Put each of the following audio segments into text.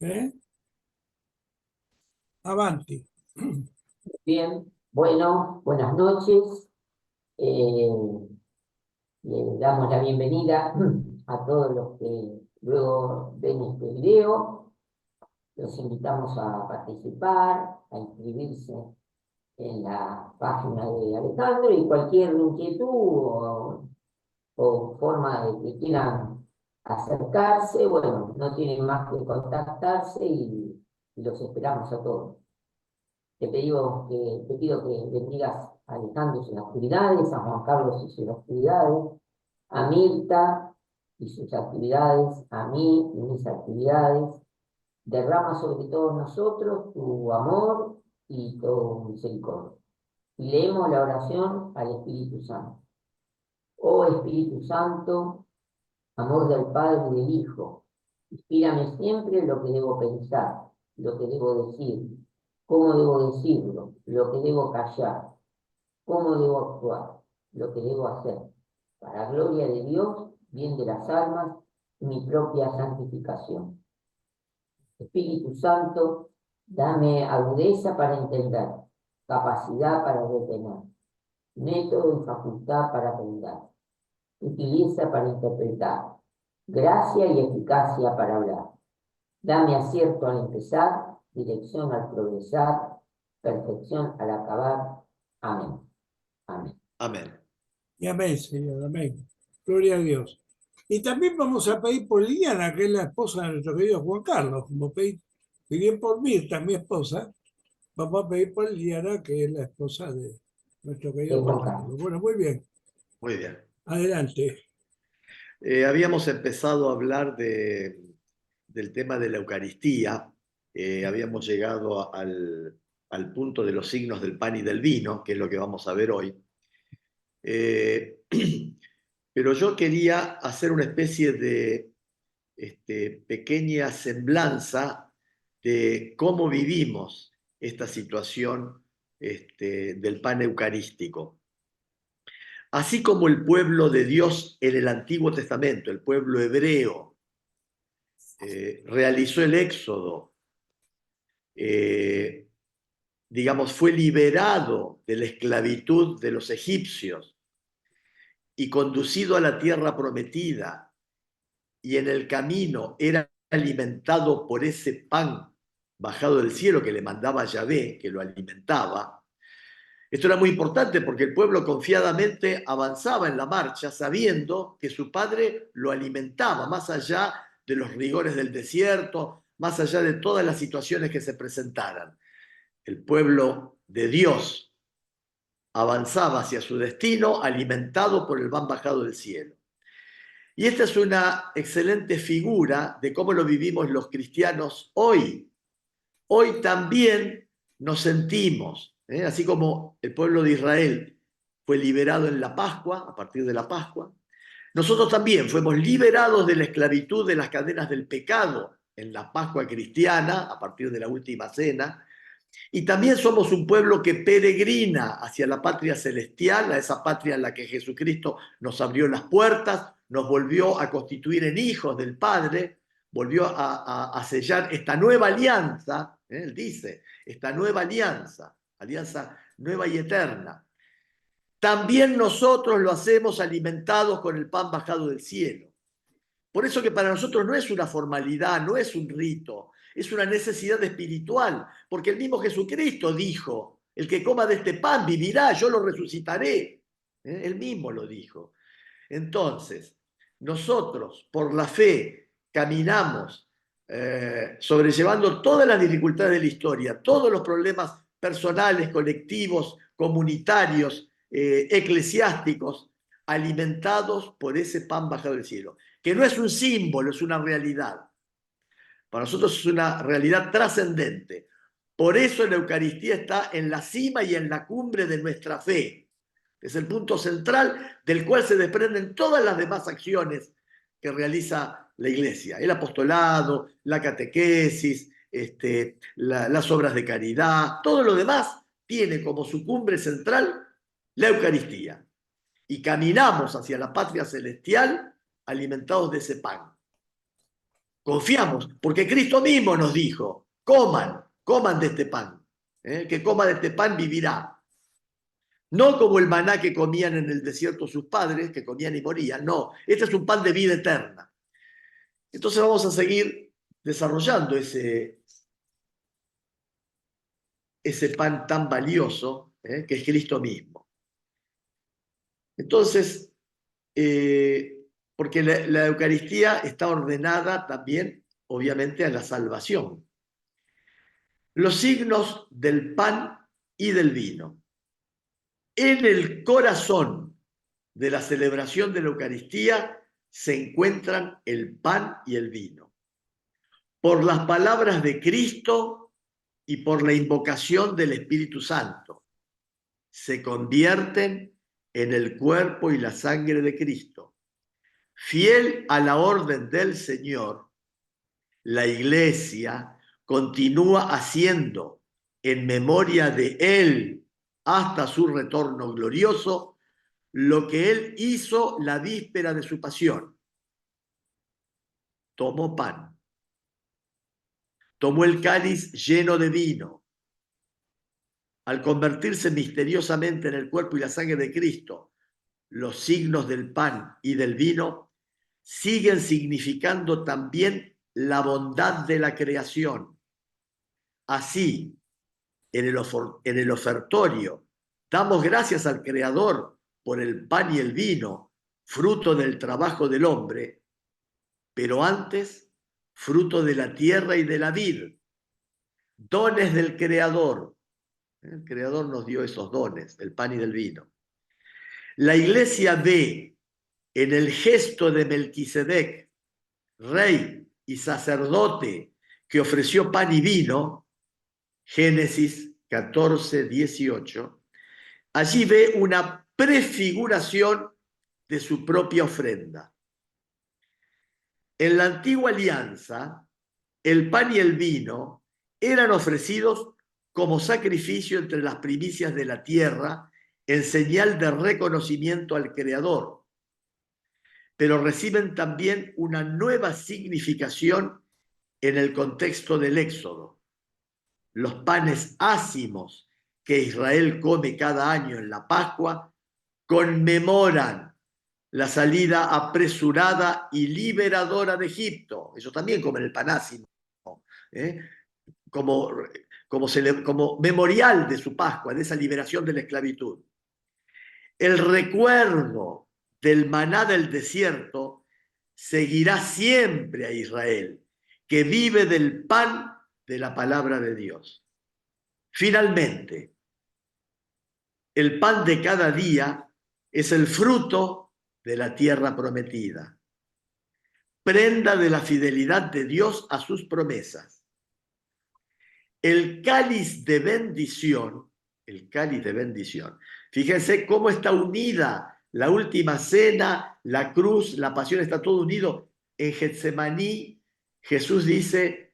¿Eh? Avanti. Bien, bueno, buenas noches. Eh, Le damos la bienvenida a todos los que luego ven este video. Los invitamos a participar, a inscribirse en la página de Alejandro y cualquier inquietud o forma de que quieran acercarse, bueno, no tienen más que contactarse y los esperamos a todos. Te pido que bendigas a Alejandro y sus actividades, a Juan Carlos y sus actividades, a Mirta y sus actividades, a mí y mis actividades. Derrama sobre todos nosotros tu amor y tu misericordia. Y leemos la oración al Espíritu Santo. Oh Espíritu Santo, amor del Padre y del Hijo, inspírame siempre en lo que debo pensar, lo que debo decir, cómo debo decirlo, lo que debo callar, cómo debo actuar, lo que debo hacer, para gloria de Dios, bien de las almas y mi propia santificación. Espíritu Santo, dame agudeza para entender, capacidad para detener, método y facultad para aprender, utiliza para interpretar, gracia y eficacia para hablar. Dame acierto al empezar, dirección al progresar, perfección al acabar. Amén. Amén. Amén. Y amén, Señor, amén. Gloria a Dios. Y también vamos a pedir por Liliana, que es la esposa de nuestro querido Juan Carlos. Como pedir por Mirta, mi esposa, vamos a pedir por Liliana, que es la esposa de nuestro querido Juan Carlos. Bueno, muy bien. Muy bien. Adelante. Habíamos empezado a hablar del tema de la Eucaristía. Habíamos llegado al punto de los signos del pan y del vino, que es lo que vamos a ver hoy. Pero yo quería hacer una especie de pequeña semblanza de cómo vivimos esta situación del pan eucarístico. Así como el pueblo de Dios en el Antiguo Testamento, el pueblo hebreo, realizó el éxodo, digamos, fue liberado de la esclavitud de los egipcios y conducido a la tierra prometida, y en el camino era alimentado por ese pan bajado del cielo que le mandaba Yahvé, que lo alimentaba. Esto era muy importante porque el pueblo confiadamente avanzaba en la marcha sabiendo que su padre lo alimentaba, más allá de los rigores del desierto, más allá de todas las situaciones que se presentaran. El pueblo de Dios avanzaba hacia su destino alimentado por el pan bajado del cielo. Y esta es una excelente figura de cómo lo vivimos los cristianos hoy. Hoy también nos sentimos, así como el pueblo de Israel fue liberado en la Pascua, a partir de la Pascua, nosotros también fuimos liberados de la esclavitud de las cadenas del pecado en la Pascua cristiana, a partir de la última cena, y también somos un pueblo que peregrina hacia la patria celestial, a esa patria en la que Jesucristo nos abrió las puertas, nos volvió a constituir en hijos del Padre, volvió a sellar esta nueva alianza, él dice, esta nueva alianza, alianza nueva y eterna. También nosotros lo hacemos alimentados con el pan bajado del cielo. Por eso que para nosotros no es una formalidad, no es un rito, es una necesidad espiritual, porque el mismo Jesucristo dijo, el que coma de este pan vivirá, yo lo resucitaré. Él mismo lo dijo. Entonces, nosotros por la fe caminamos sobrellevando todas las dificultades de la historia, todos los problemas personales, colectivos, comunitarios, eclesiásticos, alimentados por ese pan bajado del cielo, que no es un símbolo, es una realidad. Para nosotros es una realidad trascendente. Por eso la Eucaristía está en la cima y en la cumbre de nuestra fe. Es el punto central del cual se desprenden todas las demás acciones que realiza la Iglesia. El apostolado, la catequesis, las obras de caridad, todo lo demás tiene como su cumbre central la Eucaristía. Y caminamos hacia la patria celestial alimentados de ese pan. Confiamos, porque Cristo mismo nos dijo, coman de este pan. El que coma de este pan vivirá. No como el maná que comían en el desierto sus padres, que comían y morían. No, este es un pan de vida eterna. Entonces vamos a seguir desarrollando ese pan tan valioso, que es Cristo mismo. Entonces, porque la Eucaristía está ordenada también, obviamente, a la salvación. Los signos del pan y del vino. En el corazón de la celebración de la Eucaristía se encuentran el pan y el vino. Por las palabras de Cristo y por la invocación del Espíritu Santo, se convierten en el cuerpo y la sangre de Cristo. Fiel a la orden del Señor, la Iglesia continúa haciendo en memoria de Él hasta su retorno glorioso lo que Él hizo la víspera de su pasión. Tomó pan, tomó el cáliz lleno de vino. Al convertirse misteriosamente en el cuerpo y la sangre de Cristo, los signos del pan y del vino siguen significando también la bondad de la creación. Así, en el ofertorio, damos gracias al Creador por el pan y el vino, fruto del trabajo del hombre, pero antes, fruto de la tierra y de la vid, dones del Creador. El Creador nos dio esos dones, el pan y del vino. La Iglesia ve en el gesto de Melquisedec, rey y sacerdote que ofreció pan y vino, Génesis 14, 18, allí ve una prefiguración de su propia ofrenda. En la antigua alianza, el pan y el vino eran ofrecidos como sacrificio entre las primicias de la tierra en señal de reconocimiento al Creador, pero reciben también una nueva significación en el contexto del Éxodo. Los panes ácimos que Israel come cada año en la Pascua conmemoran la salida apresurada y liberadora de Egipto. Ellos también comen el pan ácimo, ¿eh? como memorial de su Pascua, de esa liberación de la esclavitud. El recuerdo del maná del desierto seguirá siempre a Israel, que vive del pan de la palabra de Dios. Finalmente, el pan de cada día es el fruto de la tierra prometida, prenda de la fidelidad de Dios a sus promesas. El cáliz de bendición, fíjense cómo está unida la última cena, la cruz, la pasión, está todo unido. En Getsemaní, Jesús dice,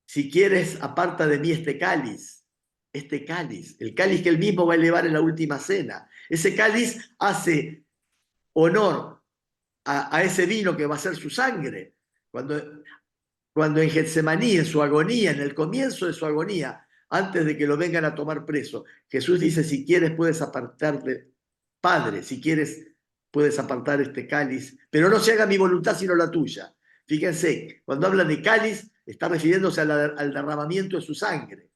si quieres, aparta de mí este cáliz, el cáliz que él mismo va a elevar en la última cena. Ese cáliz hace honor a ese vino que va a ser su sangre. Cuando en Getsemaní, en su agonía, en el comienzo de su agonía, antes de que lo vengan a tomar preso, Jesús dice, si quieres puedes apartarte, Padre, si quieres puedes apartar este cáliz, pero no se haga mi voluntad sino la tuya. Fíjense, cuando habla de cáliz, está refiriéndose al derramamiento de su sangre.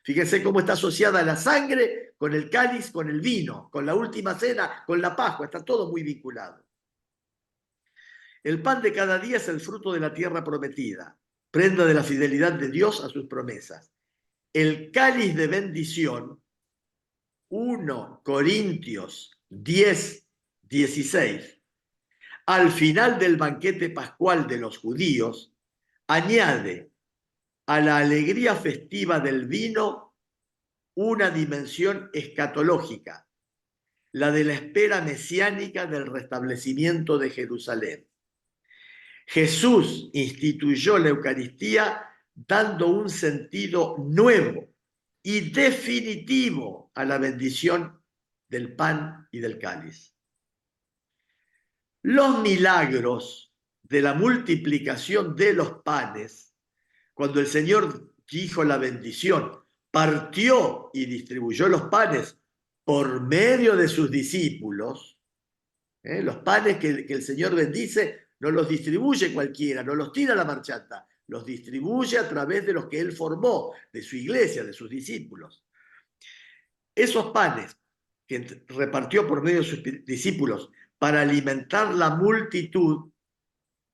Fíjense cómo está asociada la sangre con el cáliz, con el vino, con la última cena, con la Pascua, está todo muy vinculado. El pan de cada día es el fruto de la tierra prometida, prenda de la fidelidad de Dios a sus promesas. El cáliz de bendición, 1 Corintios 10, 16, al final del banquete pascual de los judíos, añade a la alegría festiva del vino una dimensión escatológica, la de la espera mesiánica del restablecimiento de Jerusalén. Jesús instituyó la Eucaristía dando un sentido nuevo y definitivo a la bendición del pan y del cáliz. Los milagros de la multiplicación de los panes, cuando el Señor dijo la bendición, partió y distribuyó los panes por medio de sus discípulos, los panes que el Señor bendice no los distribuye cualquiera, no los tira a la marchata, los distribuye a través de los que Él formó, de su iglesia, de sus discípulos. Esos panes que repartió por medio de sus discípulos para alimentar la multitud,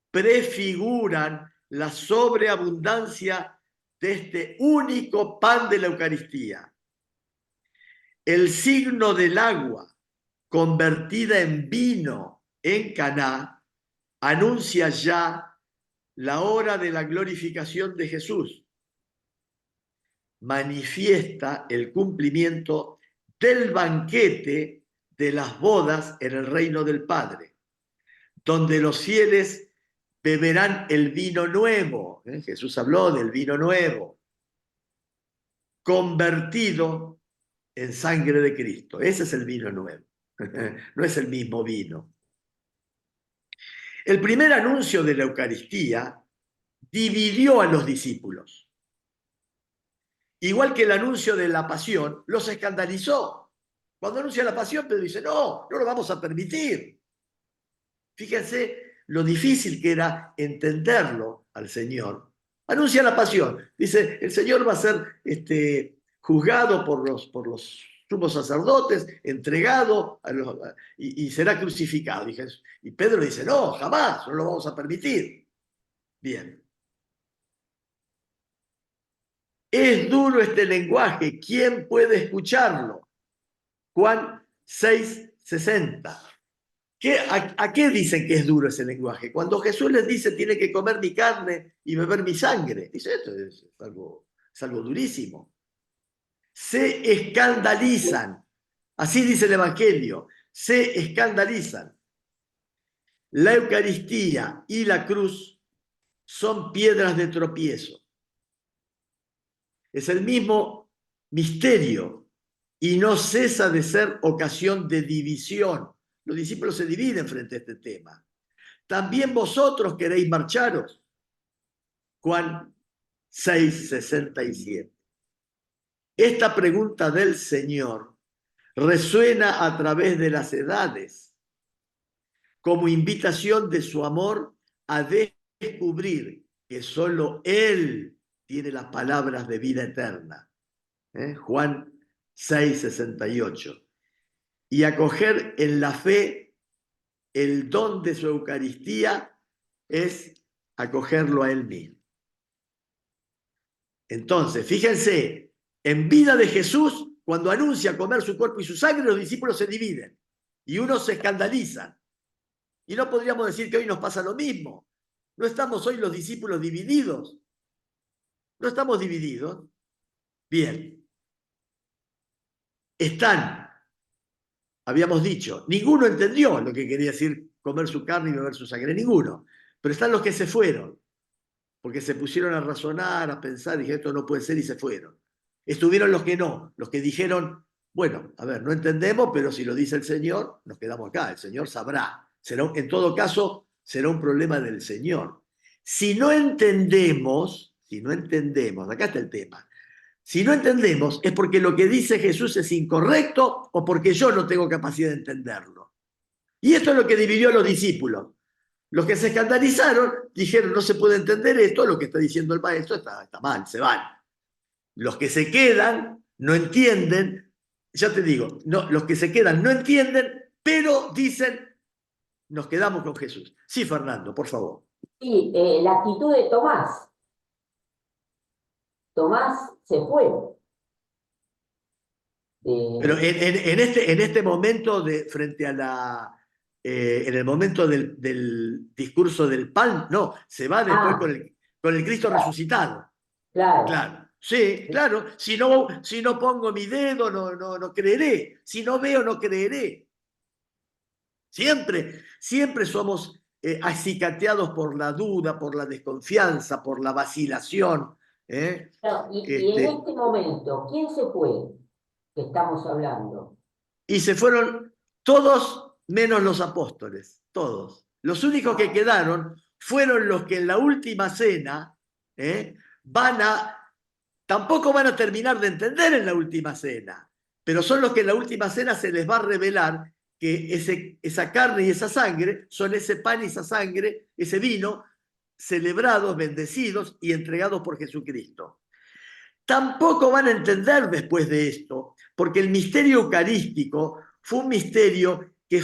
prefiguran la sobreabundancia de este único pan de la Eucaristía. El signo del agua convertida en vino en Caná anuncia ya la hora de la glorificación de Jesús. Manifiesta el cumplimiento del banquete de las bodas en el reino del Padre, donde los fieles beberán el vino nuevo. Jesús habló del vino nuevo, convertido en sangre de Cristo. Ese es el vino nuevo, no es el mismo vino. El primer anuncio de la Eucaristía dividió a los discípulos. Igual que el anuncio de la pasión, los escandalizó. Cuando anuncia la pasión, Pedro dice, no, no lo vamos a permitir. Fíjense lo difícil que era entenderlo al Señor. Anuncia la pasión. Dice, el Señor va a ser juzgado por los sumos sacerdotes, entregado y será crucificado. Y Pedro dice, no, jamás, no lo vamos a permitir. Bien. Es duro este lenguaje, ¿quién puede escucharlo? Juan 6:60. ¿A qué dicen que es duro ese lenguaje? Cuando Jesús les dice, tiene que comer mi carne y beber mi sangre. Dice, esto es algo durísimo. Se escandalizan. Así dice el Evangelio. Se escandalizan. La Eucaristía y la cruz son piedras de tropiezo. Es el mismo misterio y no cesa de ser ocasión de división. Los discípulos se dividen frente a este tema. También vosotros queréis marcharos. Juan 6:67. Esta pregunta del Señor resuena a través de las edades como invitación de su amor a descubrir que solo Él tiene las palabras de vida eterna. Juan 6:68. Y acoger en la fe el don de su Eucaristía es acogerlo a Él mismo. Entonces, fíjense, en vida de Jesús, cuando anuncia comer su cuerpo y su sangre, los discípulos se dividen y unos se escandalizan. Y no podríamos decir que hoy nos pasa lo mismo. No estamos hoy los discípulos divididos. No estamos divididos. Bien. Habíamos dicho, ninguno entendió lo que quería decir comer su carne y beber su sangre, ninguno. Pero están los que se fueron, porque se pusieron a razonar, a pensar, y dijeron, esto no puede ser, y se fueron. Estuvieron los que no, los que dijeron, bueno, a ver, no entendemos, pero si lo dice el Señor, nos quedamos acá, el Señor sabrá. En todo caso, será un problema del Señor. Si no entendemos, acá está el tema, si no entendemos es porque lo que dice Jesús es incorrecto o porque yo no tengo capacidad de entenderlo. Y esto es lo que dividió a los discípulos. Los que se escandalizaron dijeron, no se puede entender esto, lo que está diciendo el maestro está mal, se van. Los que se quedan no entienden, ya te digo, no, los que se quedan no entienden, pero dicen, nos quedamos con Jesús. Sí, Fernando, por favor. Sí, la actitud de Tomás. Tomás se fue. Pero en este momento, frente a en el momento del discurso del pan, no, se va después con el Cristo resucitado. Claro. Sí, claro. Si no pongo mi dedo, no creeré. Si no veo, no creeré. Siempre somos acicateados por la duda, por la desconfianza, por la vacilación. Y en este momento, ¿quién se fue que estamos hablando? Y se fueron todos menos los apóstoles, todos. Los únicos que quedaron fueron los que en la última cena tampoco van a terminar de entender en la última cena, pero son los que en la última cena se les va a revelar que esa carne y esa sangre son ese pan y esa sangre, ese vino, celebrados, bendecidos y entregados por Jesucristo. Tampoco van a entender después de esto, porque el misterio eucarístico fue un misterio que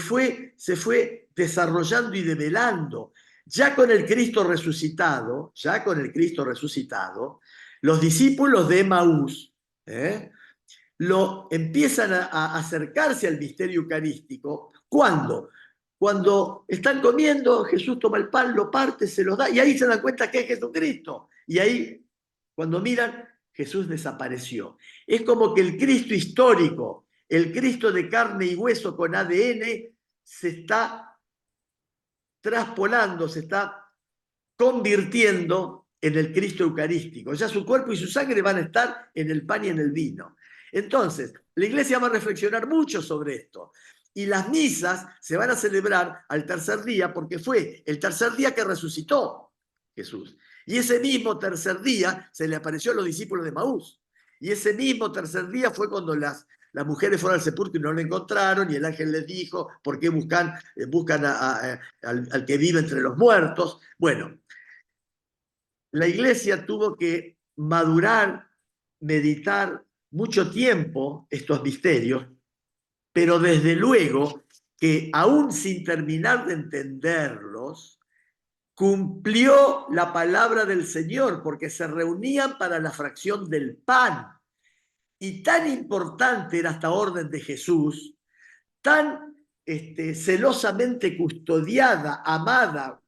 se fue desarrollando y develando. Ya con el Cristo resucitado, los discípulos de Emaús empiezan a acercarse al misterio eucarístico. ¿Cuándo? Cuando están comiendo, Jesús toma el pan, lo parte, se los da, y ahí se dan cuenta que es Jesucristo. Y ahí, cuando miran, Jesús desapareció. Es como que el Cristo histórico, el Cristo de carne y hueso con ADN, se está traspolando, se está convirtiendo en el Cristo eucarístico. Ya su cuerpo y su sangre van a estar en el pan y en el vino. Entonces, la iglesia va a reflexionar mucho sobre esto. Y las misas se van a celebrar al tercer día, porque fue el tercer día que resucitó Jesús. Y ese mismo tercer día se le apareció a los discípulos de Emaús. Y ese mismo tercer día fue cuando las mujeres fueron al sepulcro y no lo encontraron, y el ángel les dijo, ¿por qué buscan al que vive entre los muertos? Bueno, la iglesia tuvo que madurar, meditar mucho tiempo estos misterios, pero desde luego que aún sin terminar de entenderlos, cumplió la palabra del Señor, porque se reunían para la fracción del pan. Y tan importante era esta orden de Jesús, tan celosamente custodiada, amada,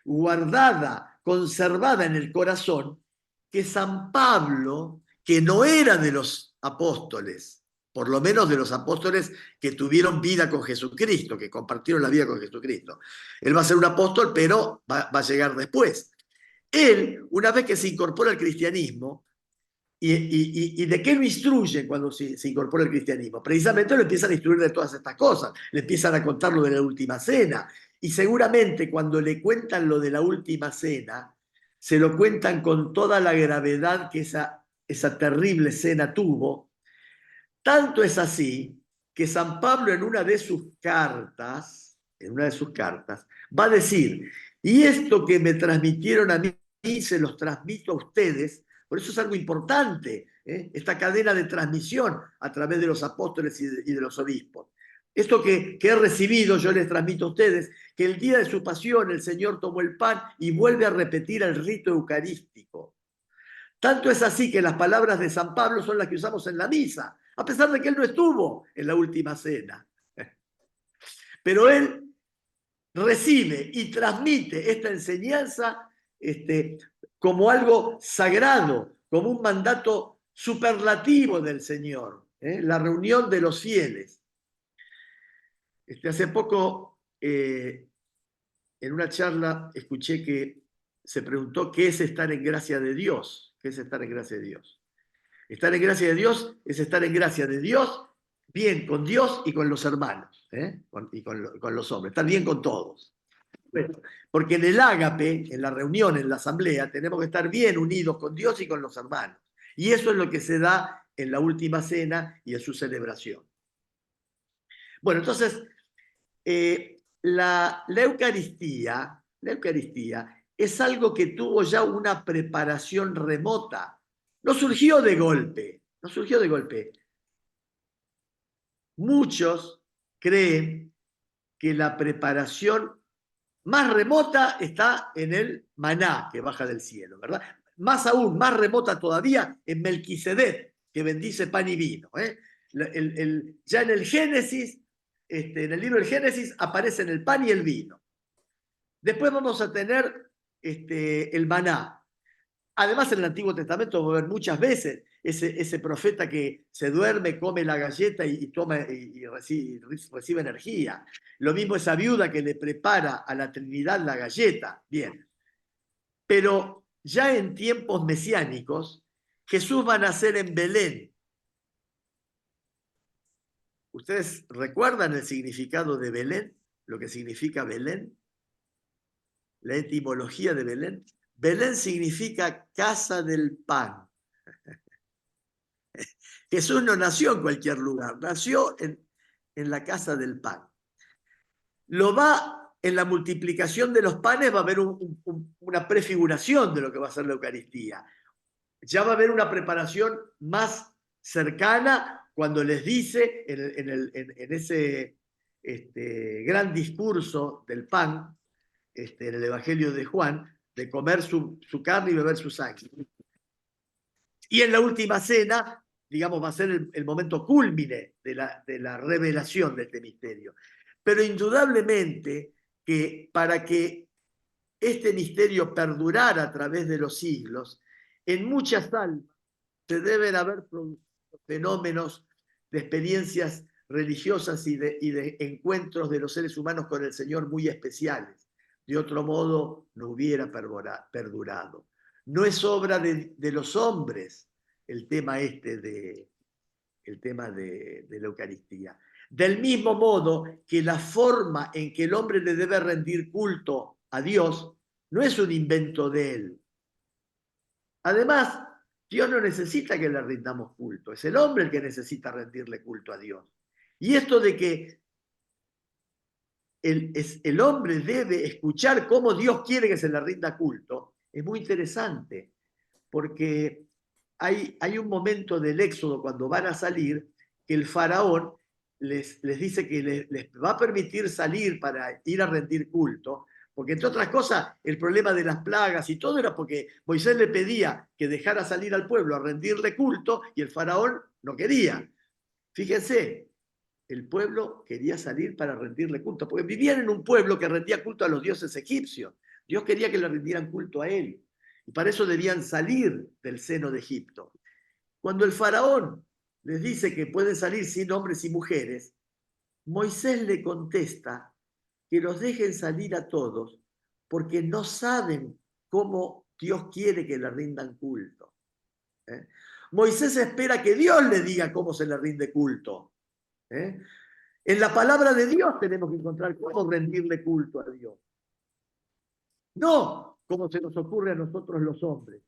guardada, conservada en el corazón, que San Pablo, que no era de los apóstoles, por lo menos de los apóstoles que tuvieron vida con Jesucristo, que compartieron la vida con Jesucristo. Él va a ser un apóstol, pero va a llegar después. Él, una vez que se incorpora al cristianismo, ¿y de qué lo instruyen cuando se incorpora al cristianismo? Precisamente lo empiezan a instruir de todas estas cosas, le empiezan a contar lo de la última cena, y seguramente cuando le cuentan lo de la última cena, se lo cuentan con toda la gravedad que esa terrible cena tuvo. Tanto es así que San Pablo en una de sus cartas, va a decir, y esto que me transmitieron a mí, se los transmito a ustedes. Por eso es algo importante, esta cadena de transmisión a través de los apóstoles y de los obispos. Esto que he recibido, yo les transmito a ustedes, que el día de su pasión el Señor tomó el pan y vuelve a repetir el rito eucarístico. Tanto es así que las palabras de San Pablo son las que usamos en la misa, a pesar de que él no estuvo en la última cena. Pero él recibe y transmite esta enseñanza como algo sagrado, como un mandato superlativo del Señor, la reunión de los fieles. Hace poco, en una charla, escuché que se preguntó qué es estar en gracia de Dios. ¿Qué es estar en gracia de Dios? Estar en gracia de Dios es estar en gracia de Dios, bien con Dios y con los hermanos, y con los hombres, estar bien con todos. Bueno, porque en el ágape, en la reunión, en la asamblea, tenemos que estar bien unidos con Dios y con los hermanos. Y eso es lo que se da en la última cena y en su celebración. Bueno, entonces, la Eucaristía es algo que tuvo ya una preparación remota. No surgió de golpe, no surgió de golpe. Muchos creen que la preparación más remota está en el maná que baja del cielo, ¿verdad? Más aún, más remota todavía, en Melquisedec, que bendice pan y vino. Ya en el Génesis, en el libro del Génesis, aparecen el pan y el vino. Después vamos a tener el maná. Además, en el Antiguo Testamento vamos a ver muchas veces ese profeta que se duerme, come la galleta y recibe energía. Lo mismo esa viuda que le prepara a la Trinidad la galleta. Bien. Pero ya en tiempos mesiánicos, Jesús va a nacer en Belén. ¿Ustedes recuerdan el significado de Belén? Lo que significa Belén. la etimología de Belén. Belén significa casa del pan. Jesús no nació en cualquier lugar, nació en la casa del pan. En la multiplicación de los panes va a haber una prefiguración de lo que va a ser la Eucaristía. Ya va a haber una preparación más cercana cuando les dice en ese gran discurso del pan, en el Evangelio de Juan, de comer su carne y beber su sangre. Y en la última cena, digamos, va a ser el momento cúlmine de la revelación de este misterio. Pero indudablemente que para que este misterio perdurara a través de los siglos, en muchas almas se deben haber producido fenómenos de experiencias religiosas y de encuentros de los seres humanos con el Señor muy especiales. De otro modo, no hubiera perdurado. No es obra de los hombres el tema de la Eucaristía. Del mismo modo que la forma en que el hombre le debe rendir culto a Dios no es un invento de él. Además, Dios no necesita que le rindamos culto, es el hombre el que necesita rendirle culto a Dios. Y esto de que el hombre debe escuchar cómo Dios quiere que se le rinda culto es muy interesante, porque hay un momento del Éxodo cuando van a salir que el faraón les dice que les va a permitir salir para ir a rendir culto, porque entre otras cosas el problema de las plagas y todo era porque Moisés le pedía que dejara salir al pueblo a rendirle culto y el faraón no quería. Fíjense, el pueblo quería salir para rendirle culto, porque vivían en un pueblo que rendía culto a los dioses egipcios. Dios quería que le rindieran culto a él. Y para eso debían salir del seno de Egipto. Cuando el faraón les dice que pueden salir sin hombres y mujeres, Moisés le contesta que los dejen salir a todos porque no saben cómo Dios quiere que le rindan culto. Moisés espera que Dios le diga cómo se le rinde culto. En la palabra de Dios tenemos que encontrar cómo rendirle culto a Dios. No como se nos ocurre a nosotros los hombres.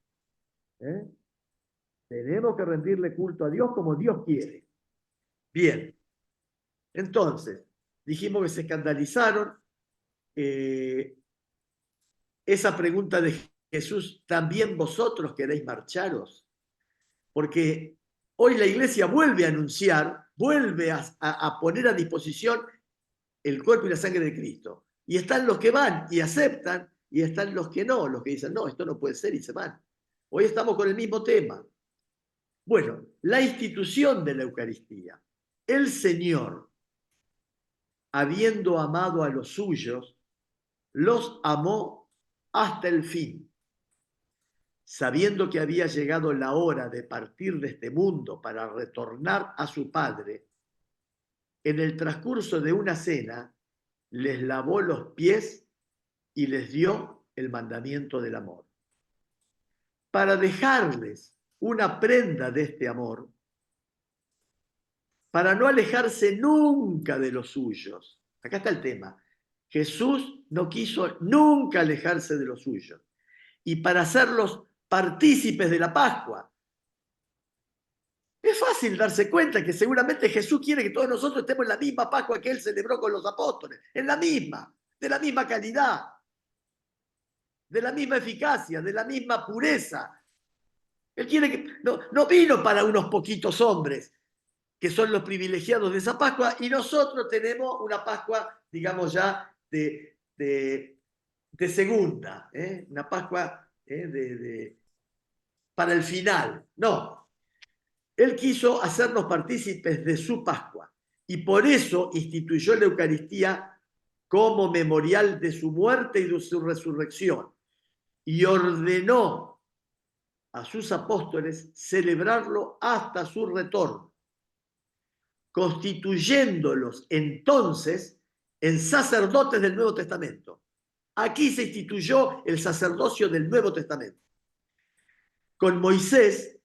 Tenemos que rendirle culto a Dios como Dios quiere. Bien. Entonces, dijimos que se escandalizaron. Esa pregunta de Jesús, ¿también vosotros queréis marcharos? Porque hoy la iglesia vuelve a anunciar, vuelve a poner a disposición el cuerpo y la sangre de Cristo. Y están los que van y aceptan, y están los que no, los que dicen, no, esto no puede ser y se van. Hoy estamos con el mismo tema. Bueno, la institución de la Eucaristía. El Señor, habiendo amado a los suyos, los amó hasta el fin. Sabiendo que había llegado la hora de partir de este mundo para retornar a su Padre, en el transcurso de una cena, les lavó los pies y les dio el mandamiento del amor. Para dejarles una prenda de este amor, para no alejarse nunca de los suyos. Acá está el tema. Jesús no quiso nunca alejarse de los suyos. Y para hacerlos partícipes de la Pascua. Es fácil darse cuenta que seguramente Jesús quiere que todos nosotros estemos en la misma Pascua que Él celebró con los apóstoles. En la misma, de la misma calidad, de la misma eficacia, de la misma pureza. Él quiere que... No vino para unos poquitos hombres, que son los privilegiados de esa Pascua, y nosotros tenemos una Pascua, digamos ya, de segunda, una Pascua para el final. No, Él quiso hacernos partícipes de su Pascua, y por eso instituyó la Eucaristía como memorial de su muerte y de su resurrección, y ordenó a sus apóstoles celebrarlo hasta su retorno, constituyéndolos entonces en sacerdotes del Nuevo Testamento. Aquí se instituyó el sacerdocio del Nuevo Testamento. Con Moisés,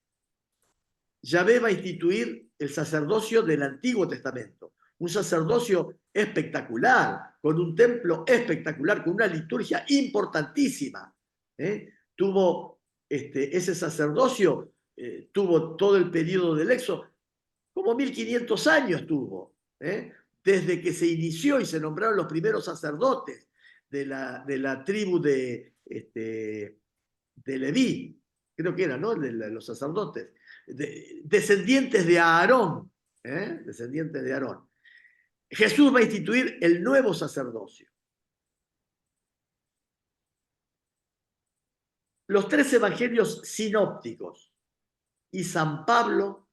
Yahvé va a instituir el sacerdocio del Antiguo Testamento, un sacerdocio espectacular, con un templo espectacular, con una liturgia importantísima. Tuvo ese sacerdocio, tuvo todo el periodo del Éxodo, como 1500 años tuvo, desde que se inició y se nombraron los primeros sacerdotes de la tribu de Leví, creo que era, ¿no? Los sacerdotes, descendientes de Aarón, descendientes de Aarón. Jesús va a instituir el nuevo sacerdocio. Los 3 evangelios sinópticos y San Pablo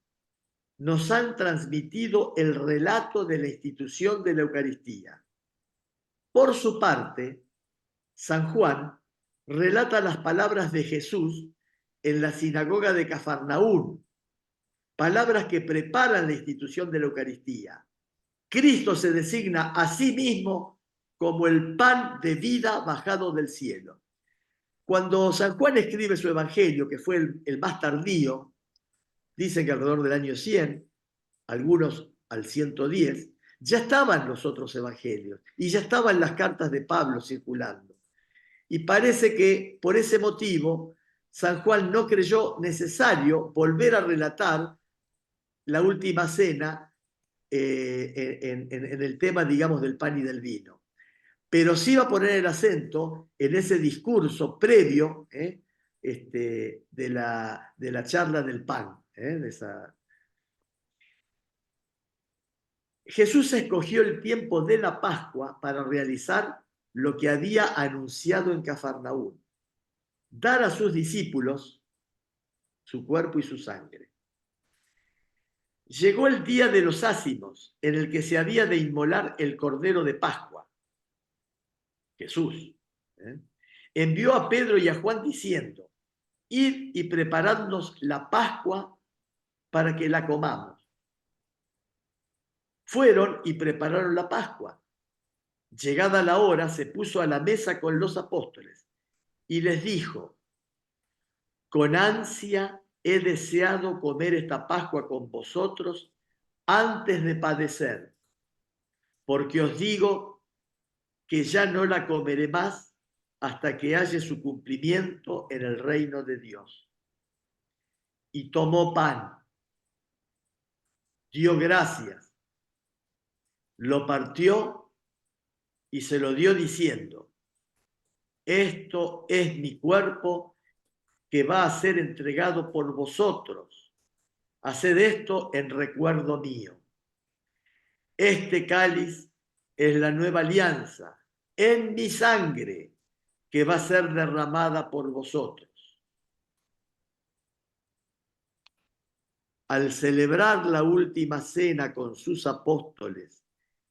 nos han transmitido el relato de la institución de la Eucaristía. Por su parte, San Juan relata las palabras de Jesús en la sinagoga de Cafarnaún, palabras que preparan la institución de la Eucaristía. Cristo se designa a sí mismo como el pan de vida bajado del cielo. Cuando San Juan escribe su evangelio, que fue el más tardío, dicen que alrededor del año 100, algunos al 110, ya estaban los otros evangelios y ya estaban las cartas de Pablo circulando. Y parece que por ese motivo San Juan no creyó necesario volver a relatar la última cena en el tema, digamos, del pan y del vino. Pero sí va a poner el acento en ese discurso previo de la charla del pan. Jesús escogió el tiempo de la Pascua para realizar lo que había anunciado en Cafarnaún: dar a sus discípulos su cuerpo y su sangre. Llegó el día de los ácimos, en el que se había de inmolar el cordero de Pascua. Jesús envió a Pedro y a Juan diciendo: id y preparadnos la Pascua para que la comamos. Fueron y prepararon la Pascua. Llegada la hora, se puso a la mesa con los apóstoles y les dijo: con ansia he deseado comer esta Pascua con vosotros antes de padecer, porque os digo que ya no la comeré más hasta que haya su cumplimiento en el reino de Dios. Y tomó pan, dio gracias, lo partió y se lo dio diciendo: esto es mi cuerpo que va a ser entregado por vosotros. Haced esto en recuerdo mío. Este cáliz es la nueva alianza en mi sangre, que va a ser derramada por vosotros. Al celebrar la última cena con sus apóstoles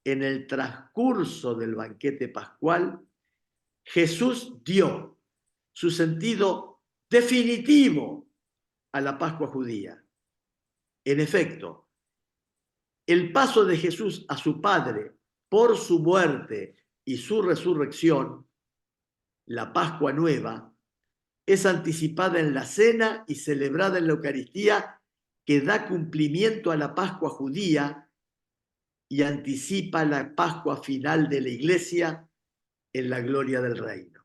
en el transcurso del banquete pascual, Jesús dio su sentido definitivo a la Pascua judía. En efecto, el paso de Jesús a su Padre por su muerte y su resurrección, la Pascua nueva, es anticipada en la cena y celebrada en la Eucaristía, que da cumplimiento a la Pascua judía y anticipa la Pascua final de la Iglesia en la gloria del reino.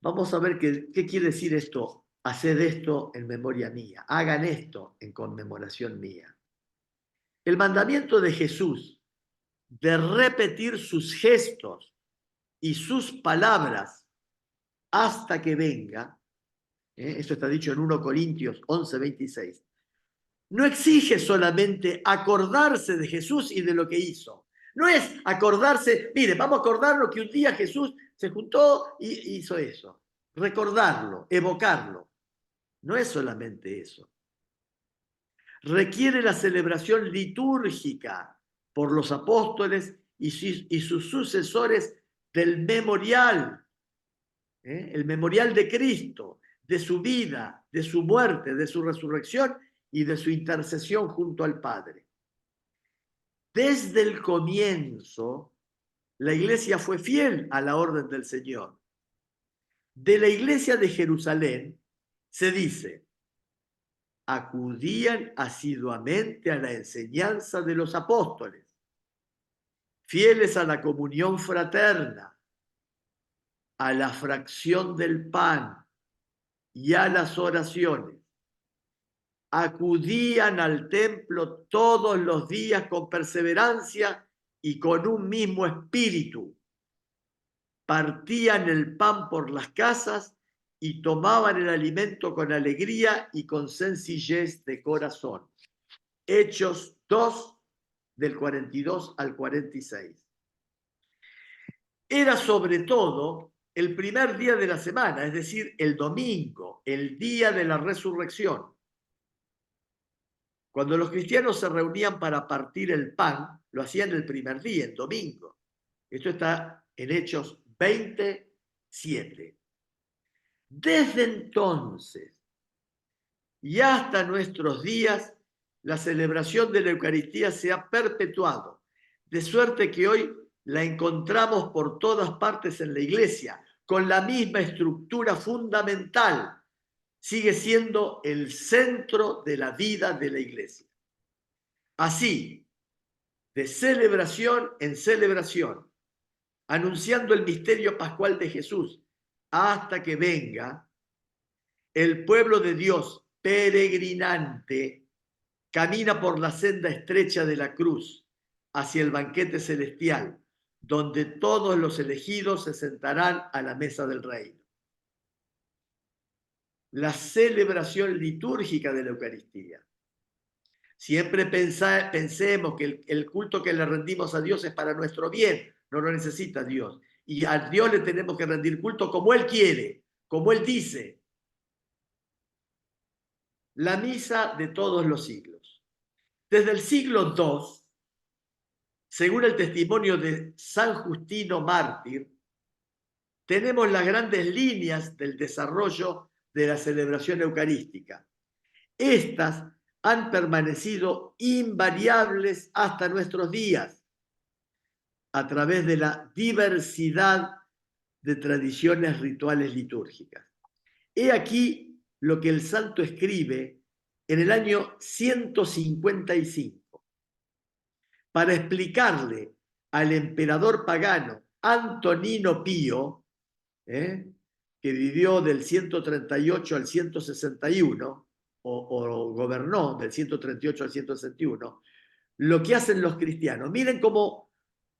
Vamos a ver qué quiere decir esto: haced esto en memoria mía, hagan esto en conmemoración mía. El mandamiento de Jesús de repetir sus gestos y sus palabras hasta que venga, esto está dicho en 1 Corintios 11:26, no exige solamente acordarse de Jesús y de lo que hizo. No es acordarse, mire, vamos a acordarnos que un día Jesús se juntó y hizo eso. Recordarlo, evocarlo. No es solamente eso. Requiere la celebración litúrgica por los apóstoles y sus sucesores del memorial, el memorial de Cristo, de su vida, de su muerte, de su resurrección y de su intercesión junto al Padre. Desde el comienzo, la Iglesia fue fiel a la orden del Señor. De la Iglesia de Jerusalén se dice: acudían asiduamente a la enseñanza de los apóstoles, fieles a la comunión fraterna, a la fracción del pan y a las oraciones. Acudían al templo todos los días con perseverancia y con un mismo espíritu. Partían el pan por las casas y tomaban el alimento con alegría y con sencillez de corazón. Hechos 2, del 42 al 46. Era sobre todo el primer día de la semana, es decir, el domingo, el día de la resurrección. Cuando los cristianos se reunían para partir el pan, lo hacían el primer día, el domingo. Esto está en Hechos 27. Desde entonces y hasta nuestros días, la celebración de la Eucaristía se ha perpetuado, de suerte que hoy la encontramos por todas partes en la Iglesia, con la misma estructura fundamental. Sigue siendo el centro de la vida de la Iglesia. Así, de celebración en celebración, anunciando el misterio pascual de Jesús hasta que venga, el pueblo de Dios peregrinante camina por la senda estrecha de la cruz hacia el banquete celestial, donde todos los elegidos se sentarán a la mesa del reino. La celebración litúrgica de la Eucaristía. Siempre pensemos que el culto que le rendimos a Dios es para nuestro bien, no lo necesita Dios. Y a Dios le tenemos que rendir culto como Él quiere, como Él dice. La misa de todos los siglos. Desde el siglo II, según el testimonio de San Justino Mártir, tenemos las grandes líneas del desarrollo de la celebración eucarística. Estas han permanecido invariables hasta nuestros días, a través de la diversidad de tradiciones rituales litúrgicas. He aquí lo que el santo escribe en el año 155 para explicarle al emperador pagano Antonino Pío, que vivió del 138 al 161, o gobernó del 138 al 161, lo que hacen los cristianos. Miren cómo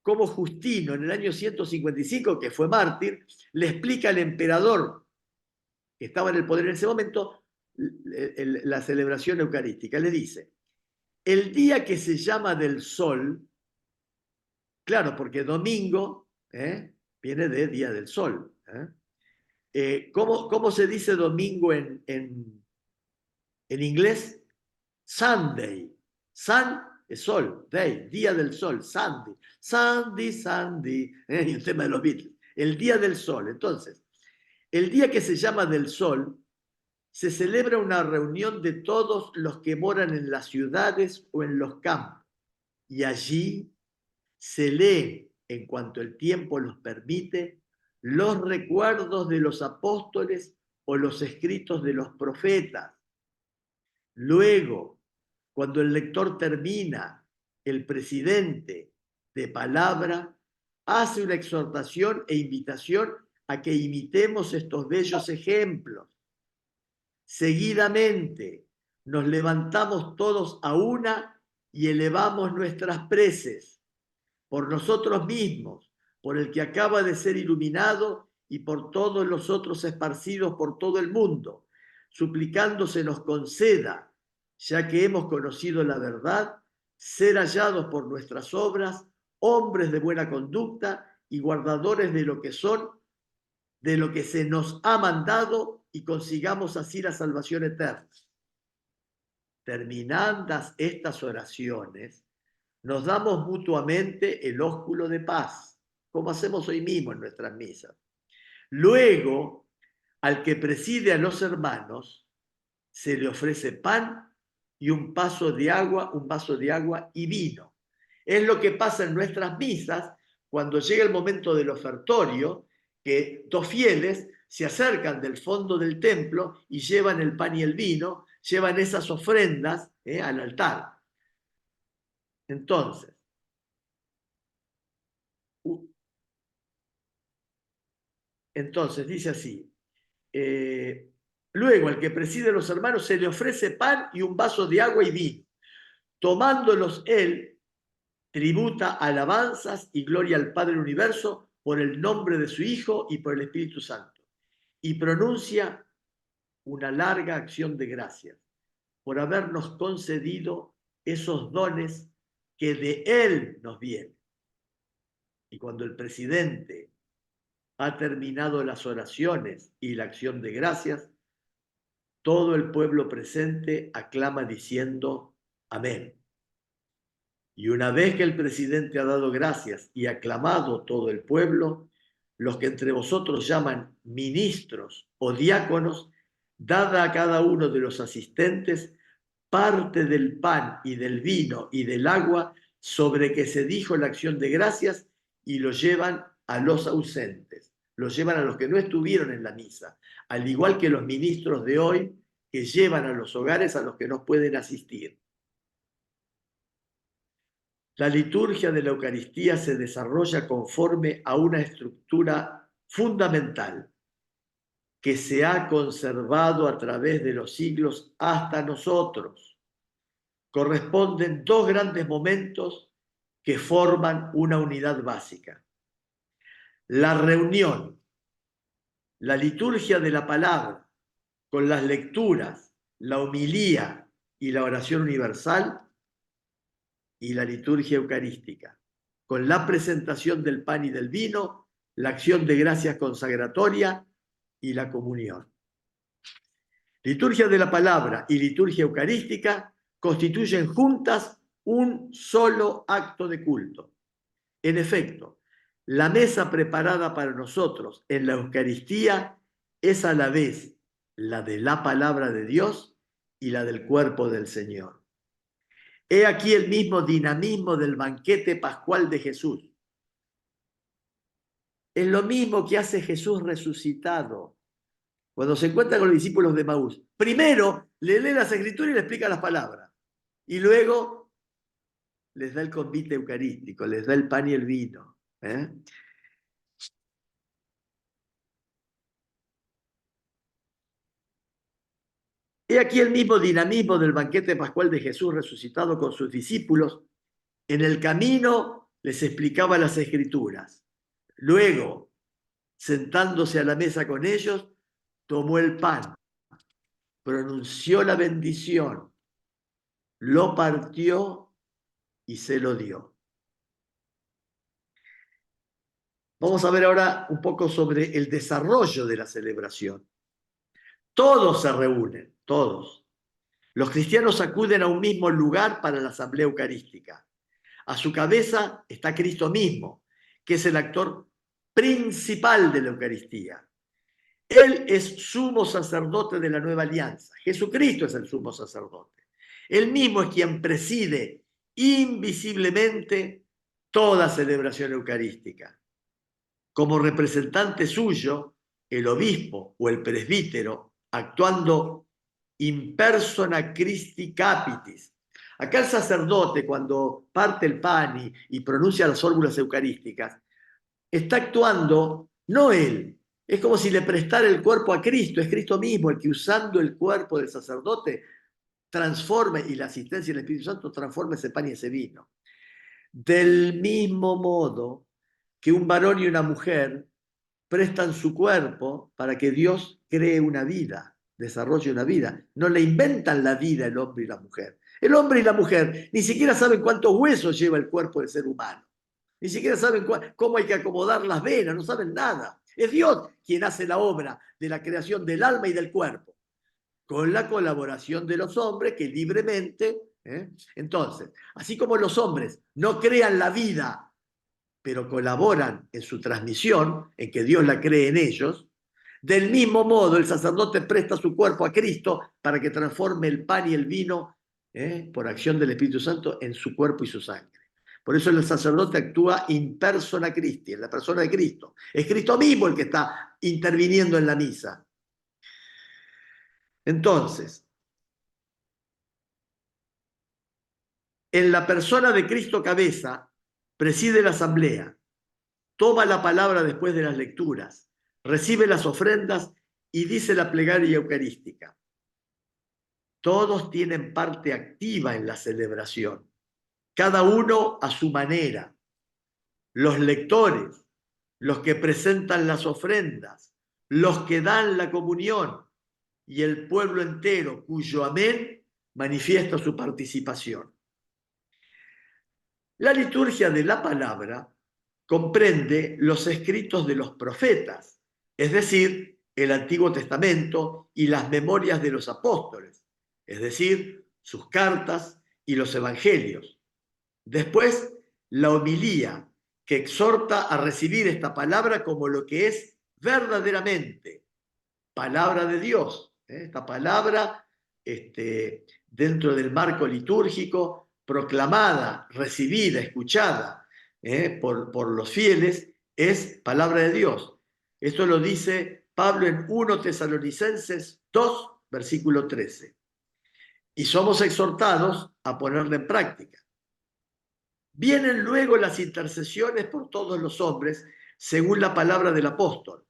Justino en el año 155, que fue mártir, le explica al emperador que estaba en el poder en ese momento la celebración eucarística. Le dice, el día que se llama del sol, claro, porque domingo viene de día del sol. ¿Cómo se dice domingo en inglés? Sunday. Sun es sol, day, día del sol, Sunday. Sunday. Y el tema de los Beatles. El día del sol. Entonces, el día que se llama del sol, se celebra una reunión de todos los que moran en las ciudades o en los campos. Y allí se lee, en cuanto el tiempo los permite, los recuerdos de los apóstoles o los escritos de los profetas. Luego, cuando el lector termina, el presidente de palabra hace una exhortación e invitación a que imitemos estos bellos ejemplos. Seguidamente, nos levantamos todos a una y elevamos nuestras preces por nosotros mismos, por el que acaba de ser iluminado y por todos los otros esparcidos por todo el mundo, suplicando se nos conceda, ya que hemos conocido la verdad, ser hallados por nuestras obras, hombres de buena conducta y guardadores de lo que son, de lo que se nos ha mandado, y consigamos así la salvación eterna. Terminadas estas oraciones, nos damos mutuamente el ósculo de paz, como hacemos hoy mismo en nuestras misas. Luego, al que preside a los hermanos, se le ofrece pan y un vaso de agua y vino. Es lo que pasa en nuestras misas cuando llega el momento del ofertorio, que dos fieles se acercan del fondo del templo y llevan el pan y el vino, llevan esas ofrendas al altar. Entonces, dice así, luego al que preside los hermanos se le ofrece pan y un vaso de agua y vino. Tomándolos él, tributa alabanzas y gloria al Padre del Universo por el nombre de su Hijo y por el Espíritu Santo. Y pronuncia una larga acción de gracias por habernos concedido esos dones que de él nos vienen. Y cuando el presidente ha terminado las oraciones y la acción de gracias, todo el pueblo presente aclama diciendo amén. Y una vez que el presidente ha dado gracias y aclamado todo el pueblo, los que entre vosotros llaman ministros o diáconos, dada a cada uno de los asistentes parte del pan y del vino y del agua sobre que se dijo la acción de gracias, y lo llevan a los ausentes, lo llevan a los que no estuvieron en la misa, al igual que los ministros de hoy que llevan a los hogares a los que no pueden asistir. La liturgia de la Eucaristía se desarrolla conforme a una estructura fundamental que se ha conservado a través de los siglos hasta nosotros. Corresponden dos grandes momentos que forman una unidad básica. La reunión, la liturgia de la palabra, con las lecturas, la homilía y la oración universal, y la liturgia eucarística, con la presentación del pan y del vino, la acción de gracias consagratoria y la comunión. Liturgia de la palabra y liturgia eucarística constituyen juntas un solo acto de culto. En efecto, la mesa preparada para nosotros en la Eucaristía es a la vez la de la palabra de Dios y la del cuerpo del Señor. He aquí el mismo dinamismo del banquete pascual de Jesús. Es lo mismo que hace Jesús resucitado cuando se encuentra con los discípulos de Maús. Primero le lee las escrituras y le explica las palabras. Y luego les da el convite eucarístico, les da el pan y el vino. He aquí el mismo dinamismo del banquete pascual de Jesús resucitado con sus discípulos. En el camino les explicaba las escrituras. Luego, sentándose a la mesa con ellos, tomó el pan, pronunció la bendición, lo partió y se lo dio. Vamos a ver ahora un poco sobre el desarrollo de la celebración. Todos se reúnen, todos. Los cristianos acuden a un mismo lugar para la asamblea eucarística. A su cabeza está Cristo mismo, que es el actor principal de la Eucaristía. Él es sumo sacerdote de la nueva alianza. Jesucristo es el sumo sacerdote. Él mismo es quien preside invisiblemente toda celebración eucarística. Como representante suyo, el obispo o el presbítero, actuando in persona Christi capitis. Acá el sacerdote, cuando parte el pan y pronuncia las fórmulas eucarísticas, está actuando, no él. Es como si le prestara el cuerpo a Cristo. Es Cristo mismo el que, usando el cuerpo del sacerdote, transforme, y la asistencia del Espíritu Santo transforma ese pan y ese vino. Del mismo modo que un varón y una mujer prestan su cuerpo para que Dios cree una vida, desarrolle una vida. No le inventan la vida el hombre y la mujer. El hombre y la mujer ni siquiera saben cuántos huesos lleva el cuerpo del ser humano. Ni siquiera saben cómo hay que acomodar las venas, no saben nada. Es Dios quien hace la obra de la creación del alma y del cuerpo, con la colaboración de los hombres que libremente... Entonces, así como los hombres no crean la vida, pero colaboran en su transmisión, en que Dios la cree en ellos, del mismo modo el sacerdote presta su cuerpo a Cristo para que transforme el pan y el vino, por acción del Espíritu Santo, en su cuerpo y su sangre. Por eso el sacerdote actúa in persona Christi, en la persona de Cristo. Es Cristo mismo el que está interviniendo en la misa. Entonces, en la persona de Cristo cabeza, preside la asamblea, toma la palabra después de las lecturas, recibe las ofrendas y dice la plegaria eucarística. Todos tienen parte activa en la celebración, cada uno a su manera. Los lectores, los que presentan las ofrendas, los que dan la comunión y el pueblo entero cuyo amén manifiesta su participación. La liturgia de la palabra comprende los escritos de los profetas, es decir, el Antiguo Testamento y las memorias de los apóstoles, es decir, sus cartas y los evangelios. Después, la homilía, que exhorta a recibir esta palabra como lo que es verdaderamente, palabra de Dios. Esta palabra, dentro del marco litúrgico, proclamada, recibida, escuchada por los fieles, es palabra de Dios. Esto lo dice Pablo en 1 Tesalonicenses 2, versículo 13. Y somos exhortados a ponerla en práctica. Vienen luego las intercesiones por todos los hombres, según la palabra del apóstol.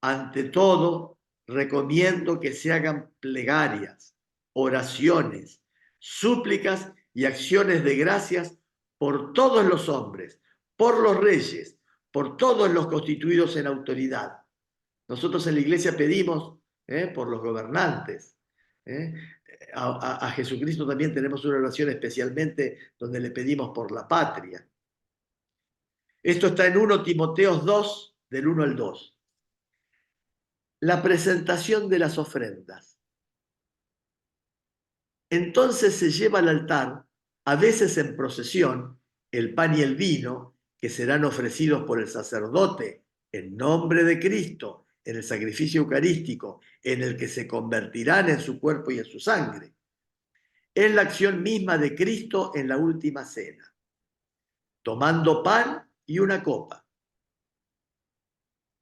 Ante todo, recomiendo que se hagan plegarias, oraciones, súplicas y acciones de gracias por todos los hombres, por los reyes, por todos los constituidos en autoridad. Nosotros en la iglesia pedimos por los gobernantes. A Jesucristo también tenemos una oración especialmente donde le pedimos por la patria. Esto está en 1 Timoteo 2, del 1 al 2. La presentación de las ofrendas. Entonces se lleva al altar, a veces en procesión, el pan y el vino que serán ofrecidos por el sacerdote en nombre de Cristo en el sacrificio eucarístico, en el que se convertirán en su cuerpo y en su sangre. Es la acción misma de Cristo en la última cena, tomando pan y una copa.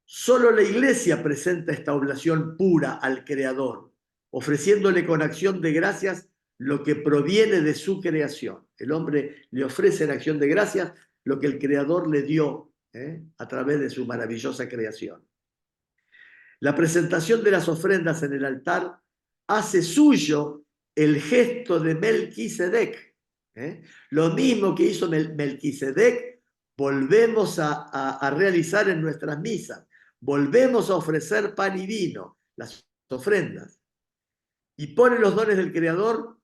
Solo la Iglesia presenta esta oblación pura al Creador, ofreciéndole con acción de gracias lo que proviene de su creación. El hombre le ofrece en acción de gracias lo que el Creador le dio a través de su maravillosa creación. La presentación de las ofrendas en el altar hace suyo el gesto de Melquisedec. Lo mismo que hizo Melquisedec, volvemos a realizar en nuestras misas. Volvemos a ofrecer pan y vino, las ofrendas. Y pone los dones del Creador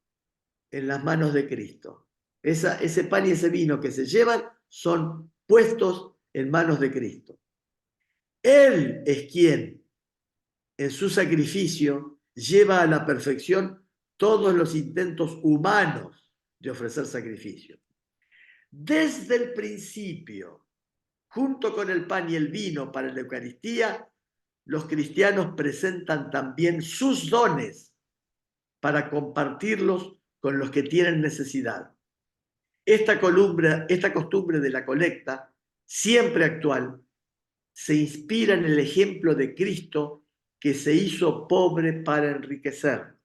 en las manos de Cristo. Ese pan y ese vino que se llevan son puestos en manos de Cristo. Él es quien, en su sacrificio, lleva a la perfección todos los intentos humanos de ofrecer sacrificio. Desde el principio, junto con el pan y el vino para la Eucaristía, los cristianos presentan también sus dones para compartirlos con los que tienen necesidad. Esta costumbre de la colecta, siempre actual, se inspira en el ejemplo de Cristo que se hizo pobre para enriquecernos.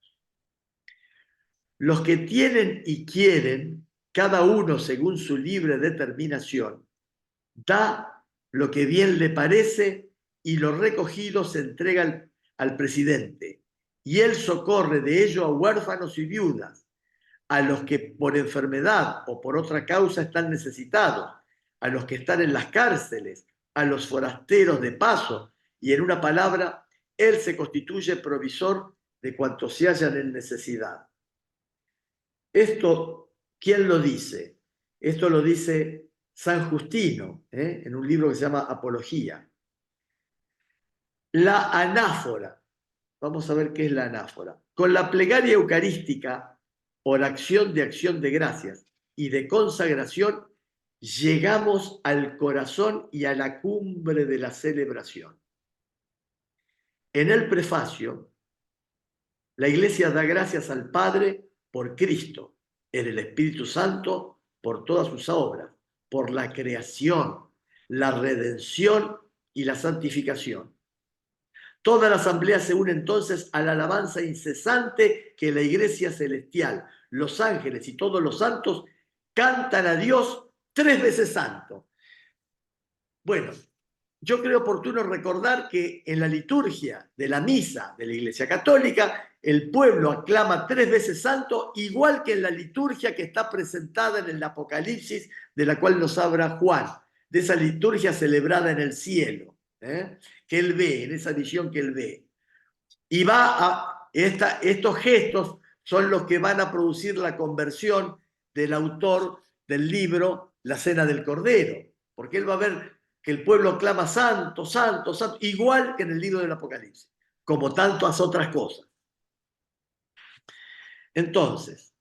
Los que tienen y quieren, cada uno según su libre determinación, da lo que bien le parece y lo recogido se entrega al presidente, y él socorre de ello a huérfanos y viudas, a los que por enfermedad o por otra causa están necesitados, a los que están en las cárceles, a los forasteros de paso, y en una palabra, él se constituye provisor de cuantos se hallan en necesidad. Esto, ¿quién lo dice? Esto lo dice San Justino, en un libro que se llama Apología. La anáfora. Vamos a ver qué es la anáfora. Con la plegaria eucarística, oración de gracias y de consagración, llegamos al corazón y a la cumbre de la celebración. En el prefacio, la Iglesia da gracias al Padre por Cristo, en el Espíritu Santo por todas sus obras, por la creación, la redención y la santificación. Toda la asamblea se une entonces a la alabanza incesante que la Iglesia celestial, los ángeles y todos los santos cantan a Dios 3 veces santo. Bueno, yo creo oportuno recordar que en la liturgia de la misa de la Iglesia Católica, el pueblo aclama 3 veces santo, igual que en la liturgia que está presentada en el Apocalipsis, de la cual nos habla Juan, de esa liturgia celebrada en el cielo, que él ve, en esa visión que él ve. Y estos gestos son los que van a producir la conversión del autor del libro La Cena del Cordero, porque él va a ver que el pueblo clama santo, santo, santo, igual que en el libro del Apocalipsis, como tantas otras cosas. Entonces,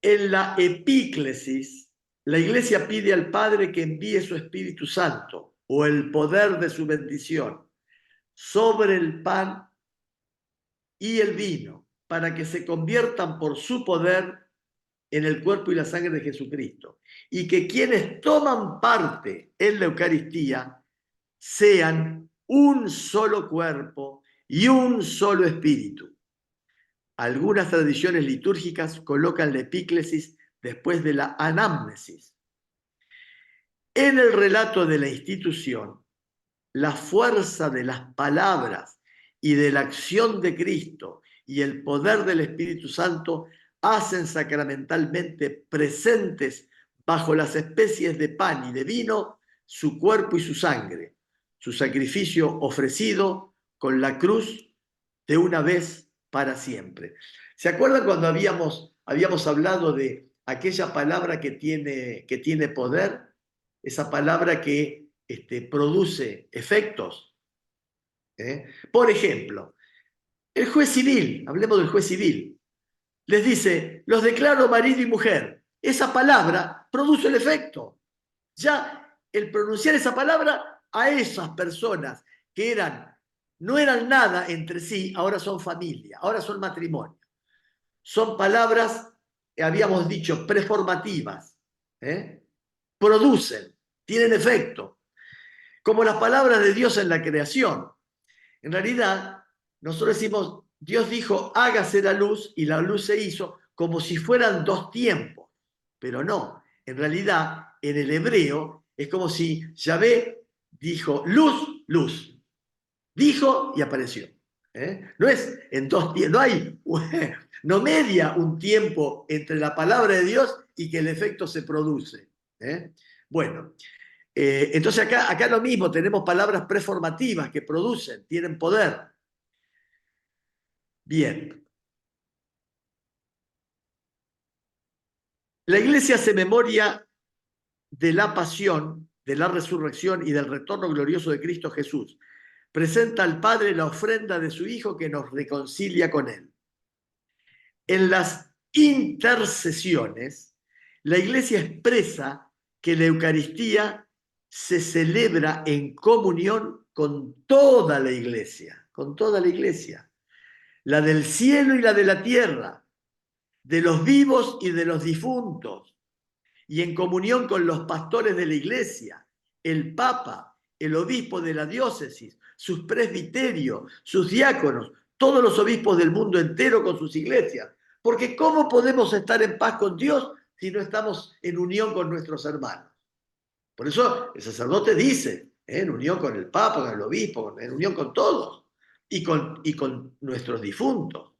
en la epíclesis, la Iglesia pide al Padre que envíe su Espíritu Santo o el poder de su bendición sobre el pan y el vino, para que se conviertan por su poder en el cuerpo y la sangre de Jesucristo, y que quienes toman parte en la Eucaristía sean un solo cuerpo y un solo espíritu. Algunas tradiciones litúrgicas colocan la epíclesis después de la anamnesis. En el relato de la institución, la fuerza de las palabras y de la acción de Cristo y el poder del Espíritu Santo hacen sacramentalmente presentes bajo las especies de pan y de vino su cuerpo y su sangre, su sacrificio ofrecido con la cruz de una vez para siempre. ¿Se acuerdan cuando habíamos hablado de aquella palabra que tiene poder? Esa palabra que produce efectos. Por ejemplo, el juez civil, hablemos del juez civil, les dice, los declaro marido y mujer. Esa palabra produce el efecto. Ya el pronunciar esa palabra a esas personas que no eran nada entre sí, ahora son familia, ahora son matrimonio. Son palabras, habíamos dicho, preformativas. Producen, tienen efecto. Como las palabras de Dios en la creación. En realidad, nosotros decimos, Dios dijo, hágase la luz, y la luz se hizo como si fueran dos tiempos. Pero no, en realidad, en el hebreo, es como si Yahvé dijo, luz, luz. Dijo y apareció. No es en dos tiempos, no media un tiempo entre la palabra de Dios y que el efecto se produce. Bueno, entonces acá lo mismo, tenemos palabras preformativas que producen, tienen poder. Bien. La Iglesia hace memoria de la pasión, de la resurrección y del retorno glorioso de Cristo Jesús. Presenta al Padre la ofrenda de su Hijo que nos reconcilia con Él. En las intercesiones, la Iglesia expresa que la Eucaristía se celebra en comunión con toda la Iglesia, la del cielo y la de la tierra, de los vivos y de los difuntos, y en comunión con los pastores de la Iglesia, el Papa, el obispo de la diócesis, sus presbiterios, sus diáconos, todos los obispos del mundo entero con sus iglesias. Porque ¿cómo podemos estar en paz con Dios si no estamos en unión con nuestros hermanos? Por eso el sacerdote dice, en unión con el Papa, con el obispo, en unión con todos, y con nuestros difuntos.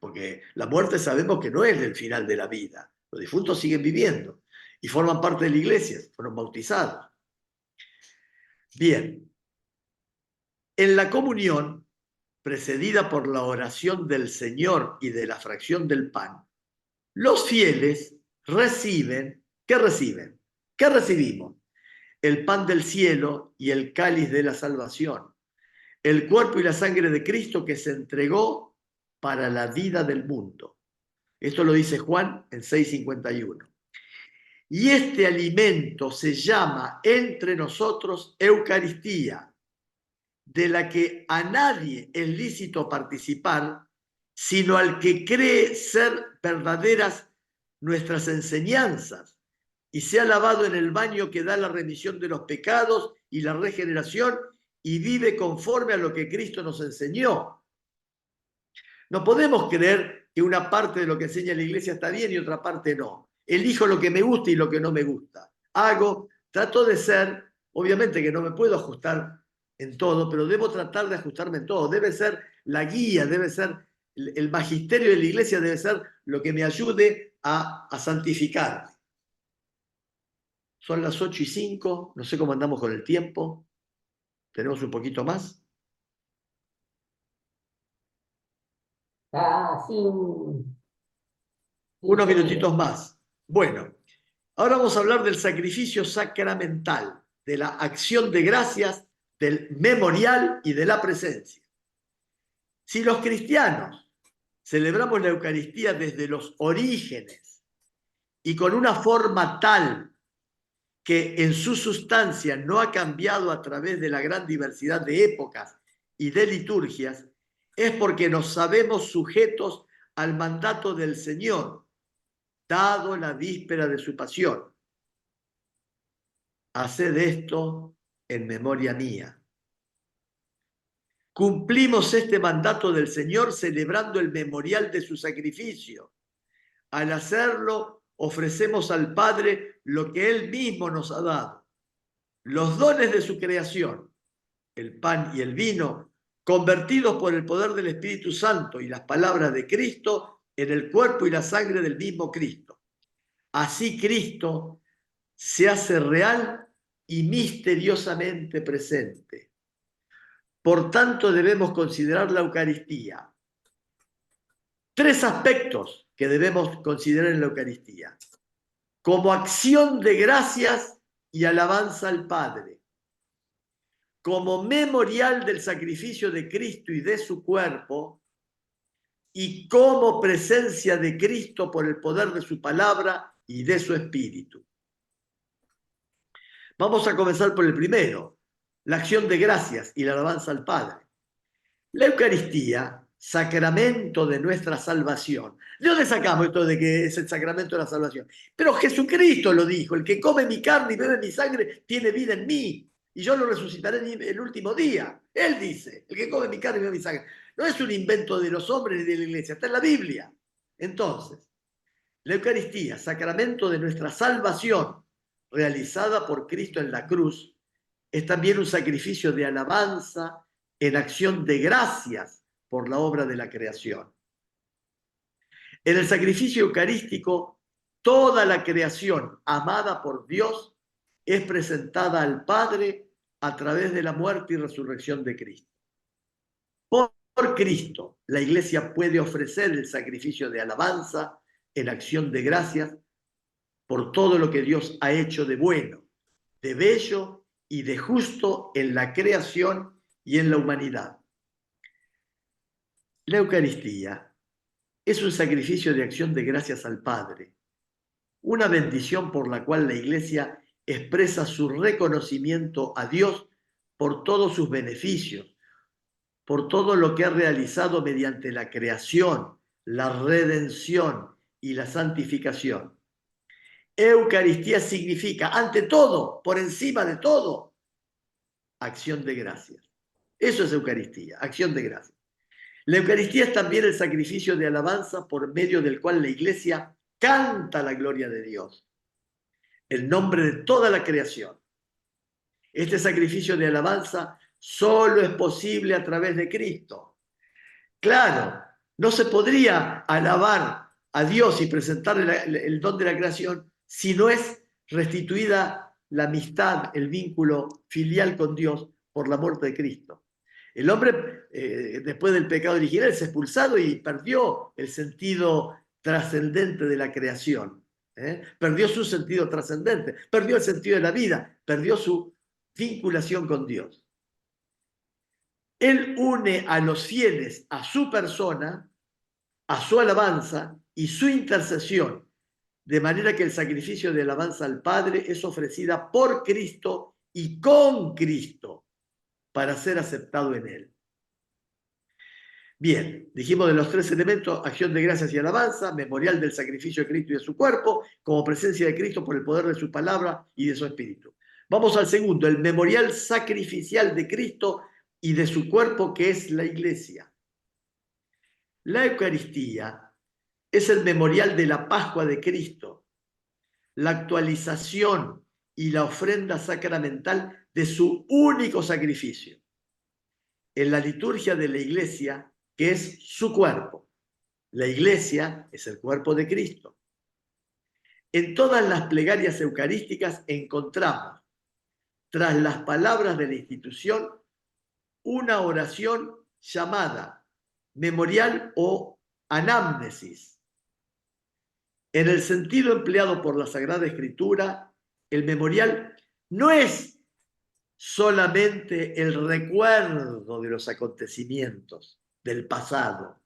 Porque la muerte sabemos que no es el final de la vida. Los difuntos siguen viviendo y forman parte de la iglesia, fueron bautizados. Bien, en la comunión, precedida por la oración del Señor y de la fracción del pan, los fieles reciben, ¿qué reciben? ¿Qué recibimos? El pan del cielo y el cáliz de la salvación, el cuerpo y la sangre de Cristo que se entregó para la vida del mundo. Esto lo dice Juan en 6:51. Y este alimento se llama entre nosotros Eucaristía, de la que a nadie es lícito participar, sino al que cree ser verdaderas nuestras enseñanzas y se ha lavado en el baño que da la remisión de los pecados y la regeneración y vive conforme a lo que Cristo nos enseñó. No podemos creer que una parte de lo que enseña la Iglesia está bien y otra parte no. elijo lo que me gusta y lo que no me gusta. Trato de ser, obviamente que no me puedo ajustar en todo, pero debo tratar de ajustarme en todo. Debe ser la guía, debe ser el magisterio de la iglesia, debe ser lo que me ayude a santificarme. Son las 8:05, no sé cómo andamos con el tiempo. ¿Tenemos un poquito más? Unos minutitos más. Bueno, ahora vamos a hablar del sacrificio sacramental, de la acción de gracias, del memorial y de la presencia. Si los cristianos celebramos la Eucaristía desde los orígenes y con una forma tal que en su sustancia no ha cambiado a través de la gran diversidad de épocas y de liturgias, es porque nos sabemos sujetos al mandato del Señor, dado la víspera de su pasión. Haced esto en memoria mía. Cumplimos este mandato del Señor celebrando el memorial de su sacrificio. Al hacerlo, ofrecemos al Padre lo que Él mismo nos ha dado, los dones de su creación, el pan y el vino, convertidos por el poder del Espíritu Santo y las palabras de Cristo en el cuerpo y la sangre del mismo Cristo. Así Cristo se hace real y misteriosamente presente. Por tanto, debemos considerar la Eucaristía. 3 aspectos que debemos considerar en la Eucaristía. Como acción de gracias y alabanza al Padre. Como memorial del sacrificio de Cristo y de su cuerpo. Y como presencia de Cristo por el poder de su palabra y de su Espíritu. Vamos a comenzar por el primero, la acción de gracias y la alabanza al Padre. La Eucaristía, sacramento de nuestra salvación. ¿De dónde sacamos esto de que es el sacramento de la salvación? Pero Jesucristo lo dijo, el que come mi carne y bebe mi sangre tiene vida en mí, y yo lo resucitaré el último día. Él dice, el que come mi carne y bebe mi sangre. No es un invento de los hombres ni de la iglesia, está en la Biblia. Entonces, la Eucaristía, sacramento de nuestra salvación, realizada por Cristo en la cruz, es también un sacrificio de alabanza en acción de gracias por la obra de la creación. En el sacrificio eucarístico, toda la creación amada por Dios es presentada al Padre a través de la muerte y resurrección de Cristo. Por Cristo, la Iglesia puede ofrecer el sacrificio de alabanza en acción de gracias por todo lo que Dios ha hecho de bueno, de bello y de justo en la creación y en la humanidad. La Eucaristía es un sacrificio de acción de gracias al Padre, una bendición por la cual la Iglesia expresa su reconocimiento a Dios por todos sus beneficios, por todo lo que ha realizado mediante la creación, la redención y la santificación. Eucaristía significa, ante todo, por encima de todo, acción de gracias. Eso es Eucaristía, acción de gracias. La Eucaristía es también el sacrificio de alabanza por medio del cual la Iglesia canta la gloria de Dios, el nombre de toda la creación. Este sacrificio de alabanza solo es posible a través de Cristo. Claro, no se podría alabar a Dios y presentarle el don de la creación si no es restituida la amistad, el vínculo filial con Dios por la muerte de Cristo. El hombre, después del pecado original, es expulsado y perdió el sentido trascendente de la creación. Perdió su sentido trascendente, perdió el sentido de la vida, perdió su vinculación con Dios. Él une a los fieles a su persona, a su alabanza y su intercesión, de manera que el sacrificio de alabanza al Padre es ofrecida por Cristo y con Cristo para ser aceptado en Él. Bien, dijimos de los 3 elementos: acción de gracias y alabanza, memorial del sacrificio de Cristo y de su cuerpo, como presencia de Cristo por el poder de su palabra y de su espíritu. Vamos al segundo, el memorial sacrificial de Cristo y de su cuerpo, que es la Iglesia. La Eucaristía es el memorial de la Pascua de Cristo, la actualización y la ofrenda sacramental de su único sacrificio en la liturgia de la Iglesia, que es su cuerpo. La Iglesia es el cuerpo de Cristo. En todas las plegarias eucarísticas encontramos, tras las palabras de la institución, una oración llamada memorial o anamnesis. En el sentido empleado por la Sagrada Escritura, el memorial no es solamente el recuerdo de los acontecimientos del pasado,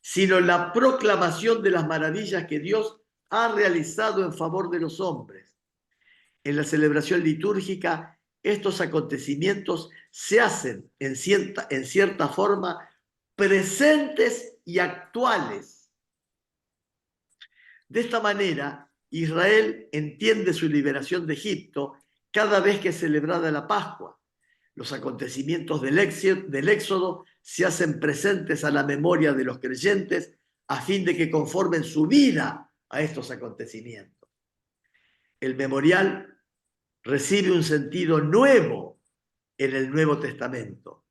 sino la proclamación de las maravillas que Dios ha realizado en favor de los hombres. En la celebración litúrgica, estos acontecimientos se hacen en cierta forma presentes y actuales. De esta manera, Israel entiende su liberación de Egipto cada vez que es celebrada la Pascua. Los acontecimientos del Éxodo se hacen presentes a la memoria de los creyentes a fin de que conformen su vida a estos acontecimientos. El memorial recibe un sentido nuevo en el Nuevo Testamento.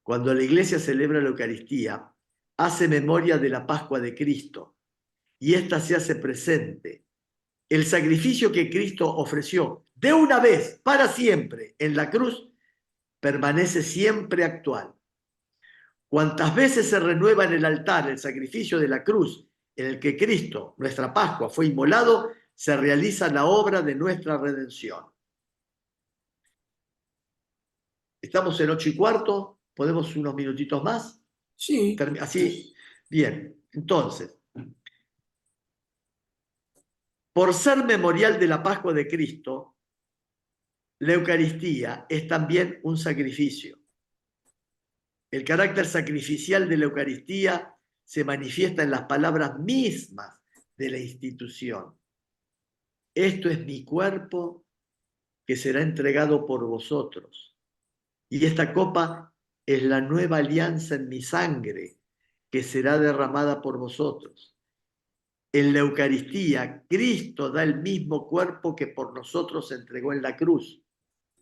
Cuando la Iglesia celebra la Eucaristía, hace memoria de la Pascua de Cristo y ésta se hace presente. El sacrificio que Cristo ofreció de una vez para siempre en la cruz permanece siempre actual. Cuantas veces se renueva en el altar el sacrificio de la cruz en el que Cristo, nuestra Pascua, fue inmolado, se realiza la obra de nuestra redención. Estamos en 8:15, ¿podemos unos minutitos más? Sí. Así, bien. Entonces, por ser memorial de la Pascua de Cristo, la Eucaristía es también un sacrificio. El carácter sacrificial de la Eucaristía se manifiesta en las palabras mismas de la institución. Esto es mi cuerpo que será entregado por vosotros. Y esta copa es la nueva alianza en mi sangre que será derramada por vosotros. En la Eucaristía, Cristo da el mismo cuerpo que por nosotros se entregó en la cruz.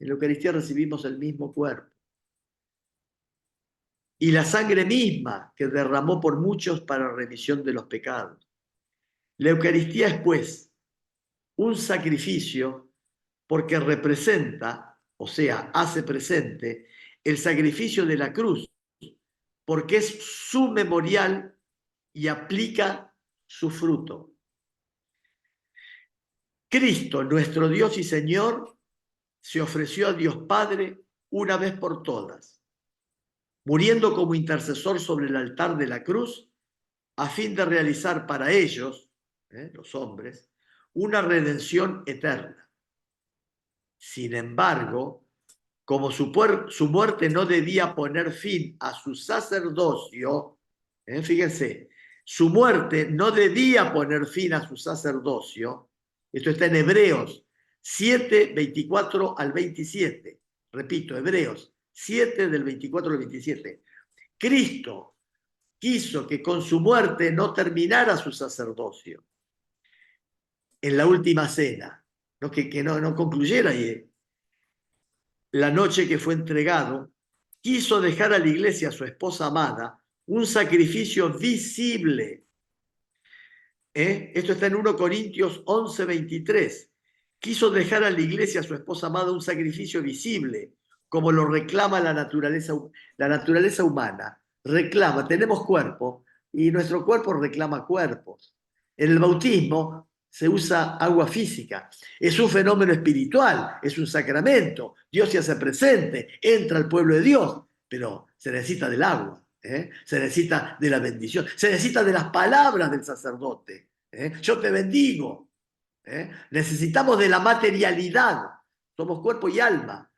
En la Eucaristía recibimos el mismo cuerpo. Y la sangre misma que derramó por muchos para remisión de los pecados. La Eucaristía es, pues, un sacrificio porque representa, o sea, hace presente, el sacrificio de la cruz, porque es su memorial y aplica su fruto. Cristo, nuestro Dios y Señor, se ofreció a Dios Padre una vez por todas, muriendo como intercesor sobre el altar de la cruz, a fin de realizar para ellos, los hombres, una redención eterna. Sin embargo, como su muerte no debía poner fin a su sacerdocio, fíjense, su muerte no debía poner fin a su sacerdocio, esto está en Hebreos 7, 24 al 27, repito, Hebreos 7 del 24 al 27. Cristo quiso que con su muerte no terminara su sacerdocio en la última cena, que no concluyera ahí. La noche que fue entregado, quiso dejar a la iglesia, su esposa amada, un sacrificio visible. Esto está en 1 Corintios 11, 23. Quiso dejar a la iglesia, su esposa amada, un sacrificio visible, como lo reclama la naturaleza humana. Reclama, tenemos cuerpo, y nuestro cuerpo reclama cuerpos. En el bautismo se usa agua física. Es un fenómeno espiritual, es un sacramento. Dios se hace presente, entra al pueblo de Dios, pero se necesita del agua, se necesita de la bendición, se necesita de las palabras del sacerdote. Yo te bendigo. Necesitamos de la materialidad. Somos cuerpo y alma.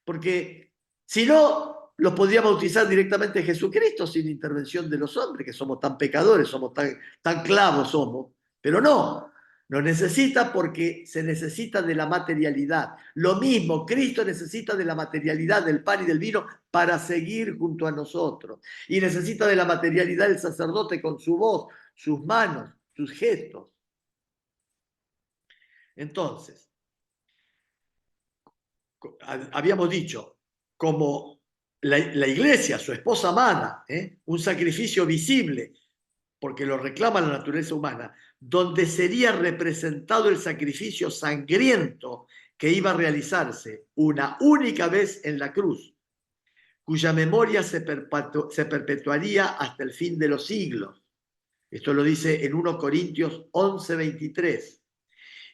Porque si no, los podría bautizar directamente Jesucristo sin intervención de los hombres, que somos tan pecadores, somos tan clavos somos. Pero no, nos necesita porque se necesita de la materialidad. Lo mismo, Cristo necesita de la materialidad del pan y del vino para seguir junto a nosotros. Y necesita de la materialidad del sacerdote con su voz, sus manos, sus gestos. Entonces, habíamos dicho, como la iglesia, su esposa amada, un sacrificio visible, porque lo reclama la naturaleza humana, donde sería representado el sacrificio sangriento que iba a realizarse una única vez en la cruz, cuya memoria se perpetuaría hasta el fin de los siglos. Esto lo dice en 1 Corintios 11:23.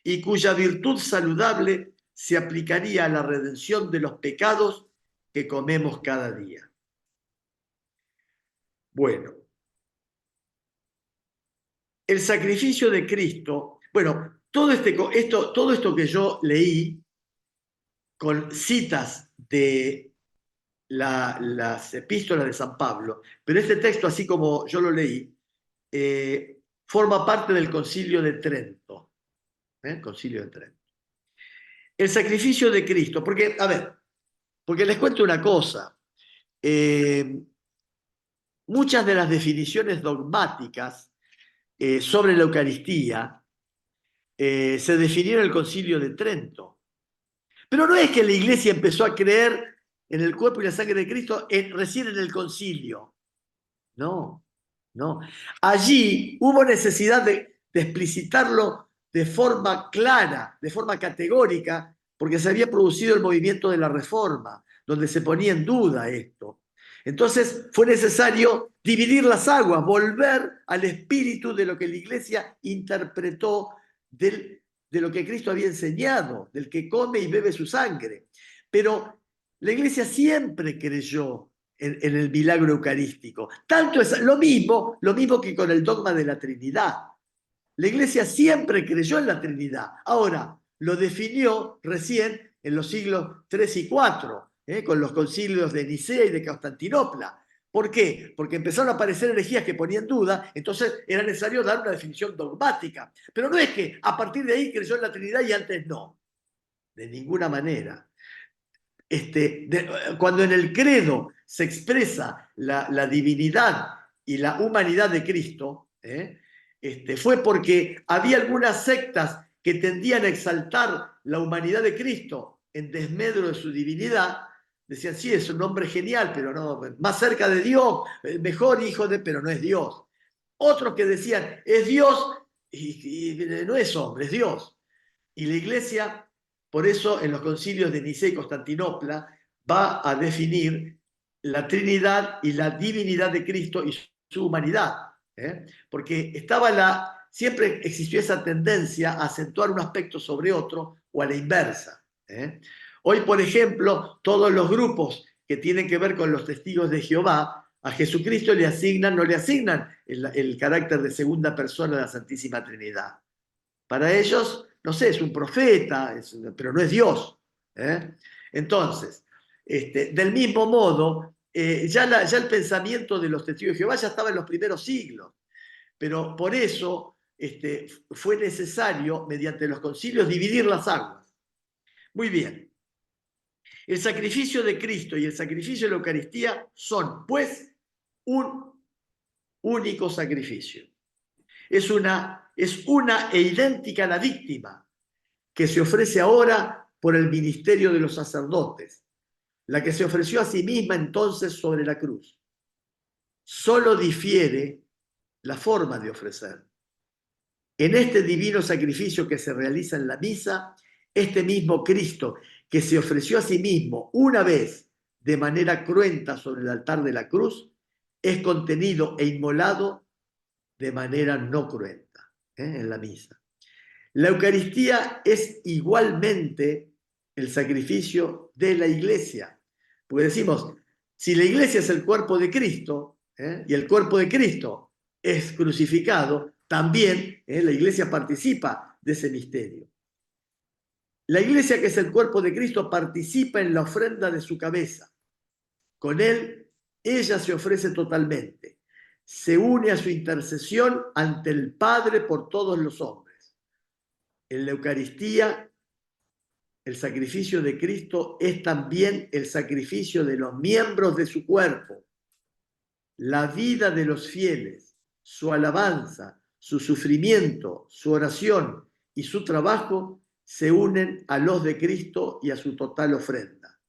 Y cuya virtud saludable se aplicaría a la redención de los pecados que comemos cada día. Bueno, el sacrificio de Cristo, bueno, todo esto que yo leí con citas de las epístolas de San Pablo, pero este texto, así como yo lo leí, forma parte del Concilio de Trento. Concilio de Trento. El sacrificio de Cristo, porque, a ver, porque les cuento una cosa. Muchas de las definiciones dogmáticas sobre la Eucaristía se definieron en el Concilio de Trento. Pero no es que la Iglesia empezó a creer en el cuerpo y la sangre de Cristo recién en el concilio. No, no. Allí hubo necesidad de explicitarlo de forma clara, de forma categórica, porque se había producido el movimiento de la Reforma, donde se ponía en duda esto. Entonces fue necesario dividir las aguas, volver al espíritu de lo que la Iglesia interpretó de lo que Cristo había enseñado, del que come y bebe su sangre. Pero la Iglesia siempre creyó en el milagro eucarístico. Tanto es lo mismo que con el dogma de la Trinidad. La Iglesia siempre creyó en la Trinidad. Ahora, lo definió recién en los siglos 3 y 4, con los concilios de Nicea y de Constantinopla. ¿Por qué? Porque empezaron a aparecer herejías que ponían duda, entonces era necesario dar una definición dogmática. Pero no es que a partir de ahí creyó en la Trinidad y antes no. De ninguna manera. Cuando en el credo se expresa la divinidad y la humanidad de Cristo, fue porque había algunas sectas que tendían a exaltar la humanidad de Cristo en desmedro de su divinidad. Decían, sí, es un hombre genial, pero no, más cerca de Dios, el mejor hijo pero no es Dios. Otros que decían, es Dios y no es hombre, es Dios. Y la Iglesia, por eso en los concilios de Nicea y Constantinopla, va a definir la Trinidad y la divinidad de Cristo y su humanidad. Porque siempre existió esa tendencia a acentuar un aspecto sobre otro o a la inversa. Hoy, por ejemplo, todos los grupos que tienen que ver con los testigos de Jehová, a Jesucristo no le asignan el carácter de segunda persona de la Santísima Trinidad. Para ellos, no sé, es un profeta, pero no es Dios. Entonces, del mismo modo, ya el pensamiento de los testigos de Jehová ya estaba en los primeros siglos, pero por eso fue necesario, mediante los concilios, dividir las aguas. Muy bien. El sacrificio de Cristo y el sacrificio de la Eucaristía son, pues, un único sacrificio. Es una e idéntica a la víctima que se ofrece ahora por el ministerio de los sacerdotes, la que se ofreció a sí misma entonces sobre la cruz. Solo difiere la forma de ofrecer. En este divino sacrificio que se realiza en la misa, este mismo Cristo que se ofreció a sí mismo una vez de manera cruenta sobre el altar de la cruz, es contenido e inmolado de manera no cruenta en la misa. La Eucaristía es igualmente el sacrificio de la Iglesia. Porque decimos, si la Iglesia es el cuerpo de Cristo, y el cuerpo de Cristo es crucificado, también la Iglesia participa de ese misterio. La Iglesia, que es el cuerpo de Cristo, participa en la ofrenda de su cabeza. Con él, ella se ofrece totalmente. Se une a su intercesión ante el Padre por todos los hombres. En la Eucaristía, el sacrificio de Cristo es también el sacrificio de los miembros de su cuerpo. La vida de los fieles, su alabanza, su sufrimiento, su oración y su trabajo se unen a los de Cristo y a su total ofrenda,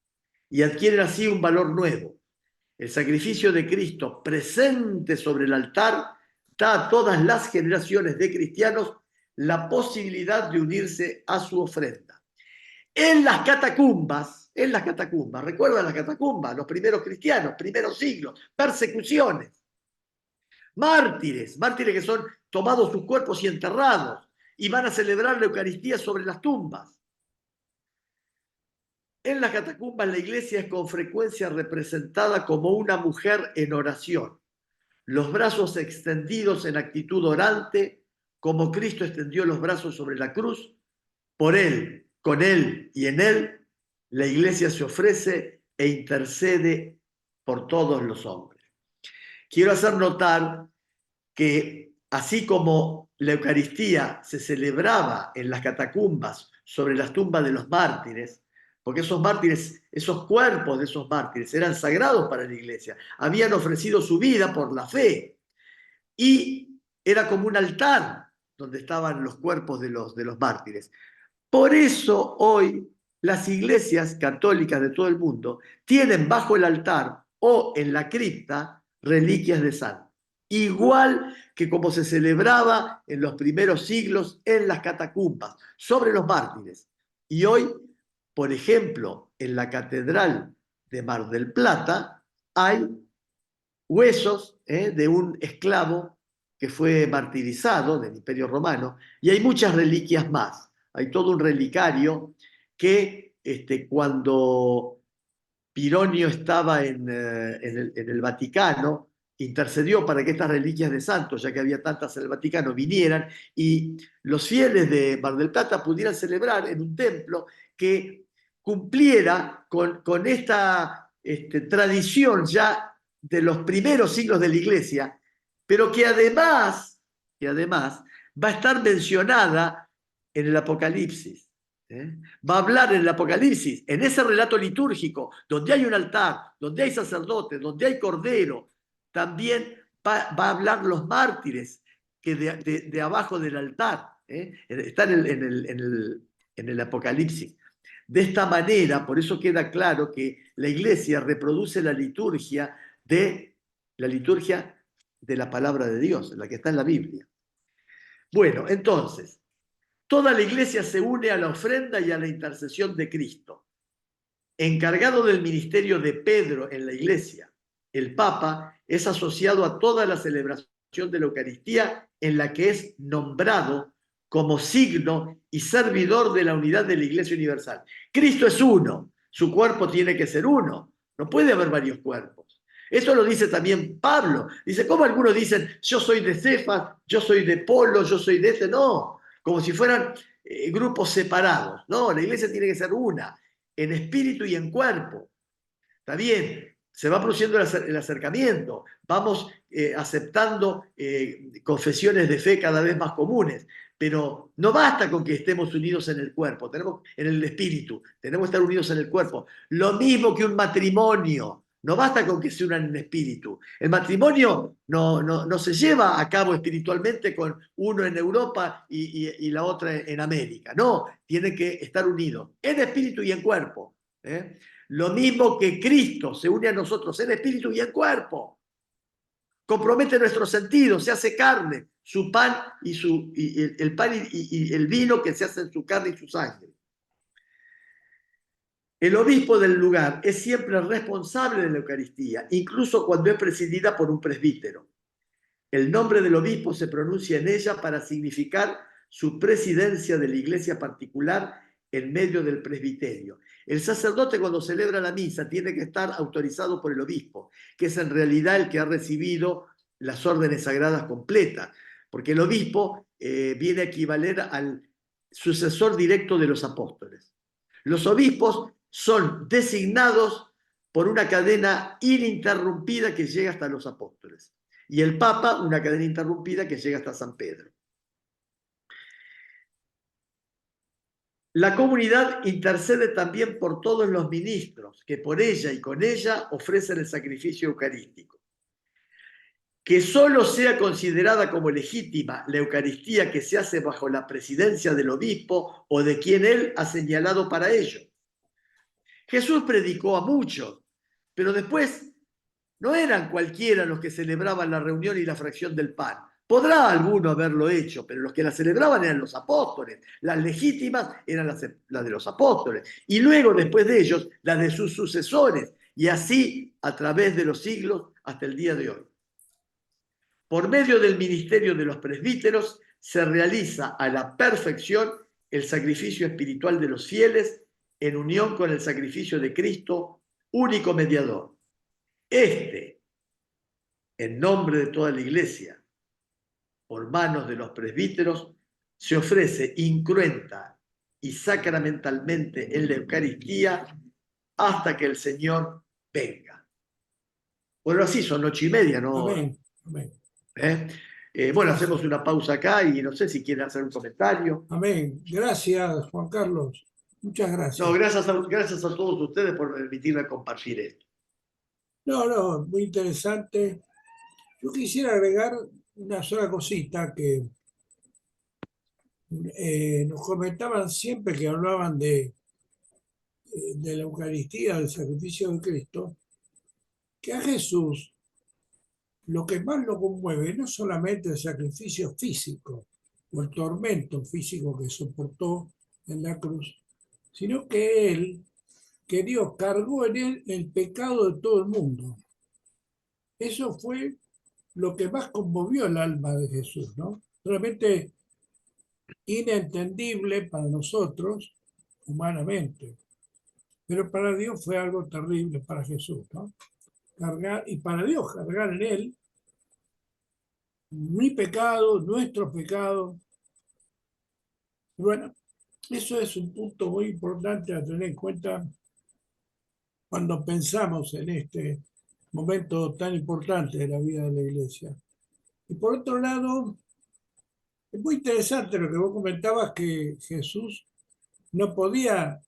y adquieren así un valor nuevo. El sacrificio de Cristo presente sobre el altar da a todas las generaciones de cristianos la posibilidad de unirse a su ofrenda. En las catacumbas, recuerdan las catacumbas, los primeros cristianos, primeros siglos, persecuciones, mártires que son tomados sus cuerpos y enterrados, y van a celebrar la Eucaristía sobre las tumbas. En las catacumbas la iglesia es con frecuencia representada como una mujer en oración, los brazos extendidos en actitud orante, como Cristo extendió los brazos sobre la cruz. Por Él, con Él y en Él, la iglesia se ofrece e intercede por todos los hombres. Quiero hacer notar que así como la Eucaristía se celebraba en las catacumbas sobre las tumbas de los mártires, porque esos mártires, esos cuerpos de esos mártires eran sagrados para la iglesia, habían ofrecido su vida por la fe, y era como un altar donde estaban los cuerpos de los mártires. Por eso hoy las iglesias católicas de todo el mundo tienen bajo el altar o en la cripta reliquias de santos, igual que como se celebraba en los primeros siglos en las catacumbas, sobre los mártires. Y hoy, por ejemplo, en la Catedral de Mar del Plata hay huesos de un esclavo que fue martirizado del Imperio Romano, y hay muchas reliquias más. Hay todo un relicario que cuando Pironio estaba en el Vaticano, intercedió para que estas reliquias de santos, ya que había tantas en el Vaticano, vinieran y los fieles de Mar del Plata pudieran celebrar en un templo que cumpliera con esta tradición ya de los primeros siglos de la Iglesia, pero que además va a estar mencionada en el Apocalipsis. Va a hablar en el Apocalipsis, en ese relato litúrgico, donde hay un altar, donde hay sacerdotes, donde hay cordero, también va a hablar los mártires que de abajo del altar. Están en el Apocalipsis. De esta manera, por eso queda claro que la iglesia reproduce la liturgia de la palabra de Dios, la que está en la Biblia. Bueno, entonces, toda la iglesia se une a la ofrenda y a la intercesión de Cristo. Encargado del ministerio de Pedro en la iglesia, el Papa es asociado a toda la celebración de la Eucaristía en la que es nombrado como signo y servidor de la unidad de la Iglesia Universal. Cristo es uno, su cuerpo tiene que ser uno, no puede haber varios cuerpos. Esto lo dice también Pablo. Dice, ¿cómo algunos dicen, yo soy de Cefas, yo soy de Polo, yo soy de este? No, como si fueran grupos separados. No, la iglesia tiene que ser una, en espíritu y en cuerpo. Está bien, se va produciendo el acercamiento, vamos aceptando confesiones de fe cada vez más comunes, pero no basta con que estemos unidos en el cuerpo, en el espíritu, tenemos que estar unidos en el cuerpo. Lo mismo que un matrimonio, no basta con que se unan en espíritu. El matrimonio no se lleva a cabo espiritualmente con uno en Europa y la otra en América. No, tiene que estar unidos en espíritu y en cuerpo. Lo mismo que Cristo se une a nosotros en espíritu y en cuerpo. Compromete nuestros sentidos, se hace carne, su pan el pan y el vino que se hacen su carne y su sangre. El obispo del lugar es siempre responsable de la Eucaristía, incluso cuando es presidida por un presbítero. El nombre del obispo se pronuncia en ella para significar su presidencia de la iglesia particular en medio del presbiterio. El sacerdote, cuando celebra la misa, tiene que estar autorizado por el obispo, que es en realidad el que ha recibido las órdenes sagradas completas, porque el obispo viene a equivaler al sucesor directo de los apóstoles. Los obispos son designados por una cadena ininterrumpida que llega hasta los apóstoles. Y el Papa, una cadena interrumpida que llega hasta San Pedro. La comunidad intercede también por todos los ministros que por ella y con ella ofrecen el sacrificio eucarístico. que solo sea considerada como legítima la Eucaristía que se hace bajo la presidencia del obispo o de quien él ha señalado para ello. Jesús predicó a muchos, pero después no eran cualquiera los que celebraban la reunión y la fracción del pan. Podrá alguno haberlo hecho, pero los que la celebraban eran los apóstoles. Las legítimas eran las de los apóstoles. Y luego, después de ellos, las de sus sucesores. Y así a través de los siglos hasta el día de hoy. Por medio del ministerio de los presbíteros se realiza a la perfección el sacrificio espiritual de los fieles en unión con el sacrificio de Cristo, único mediador. Este, en nombre de toda la Iglesia, por manos de los presbíteros, se ofrece incruenta y sacramentalmente en la Eucaristía hasta que el Señor venga. Bueno, así son 8:30, ¿no? Amén. Amén. Bueno, hacemos una pausa acá y no sé si quieren hacer un comentario. Amén. Gracias, Juan Carlos. Muchas gracias. No, gracias a todos ustedes por permitirme compartir esto. No, muy interesante. Yo quisiera agregar una sola cosita que nos comentaban siempre que hablaban de la Eucaristía, del sacrificio de Cristo, que a Jesús lo que más lo conmueve no solamente el sacrificio físico o el tormento físico que soportó en la cruz, sino que Dios cargó en él el pecado de todo el mundo. Eso fue lo que más conmovió el alma de Jesús, ¿no? Realmente inentendible para nosotros humanamente, pero para Dios fue algo terrible para Jesús, ¿no? Y para Dios cargar en él mi pecado, nuestro pecado. Bueno, eso es un punto muy importante a tener en cuenta cuando pensamos en este momento tan importante de la vida de la Iglesia. Y por otro lado, es muy interesante lo que vos comentabas, que Jesús no podía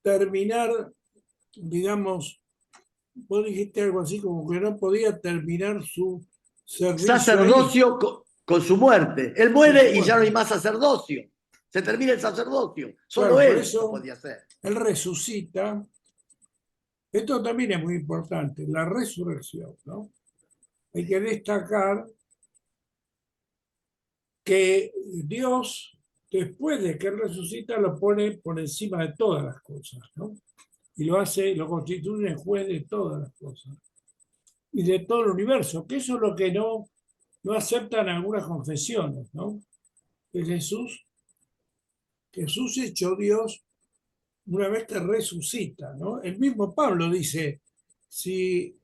terminar, digamos, vos dijiste algo así como que no podía terminar su servicio sacerdocio con su muerte. Él muere Con su y ya no hay muerte. más sacerdocio. Se termina el sacerdocio. Solo Claro, por él eso lo podía hacer. Él resucita. Esto también es muy importante, la resurrección, ¿no? Hay que destacar que Dios, después de que Él resucita, lo pone por encima de todas las cosas, ¿no? Y lo constituye en juez de todas las cosas y de todo el universo, que eso es lo que no aceptan algunas confesiones, ¿no? Que Jesús hecho Dios una vez que resucita, ¿no? El mismo Pablo dice, si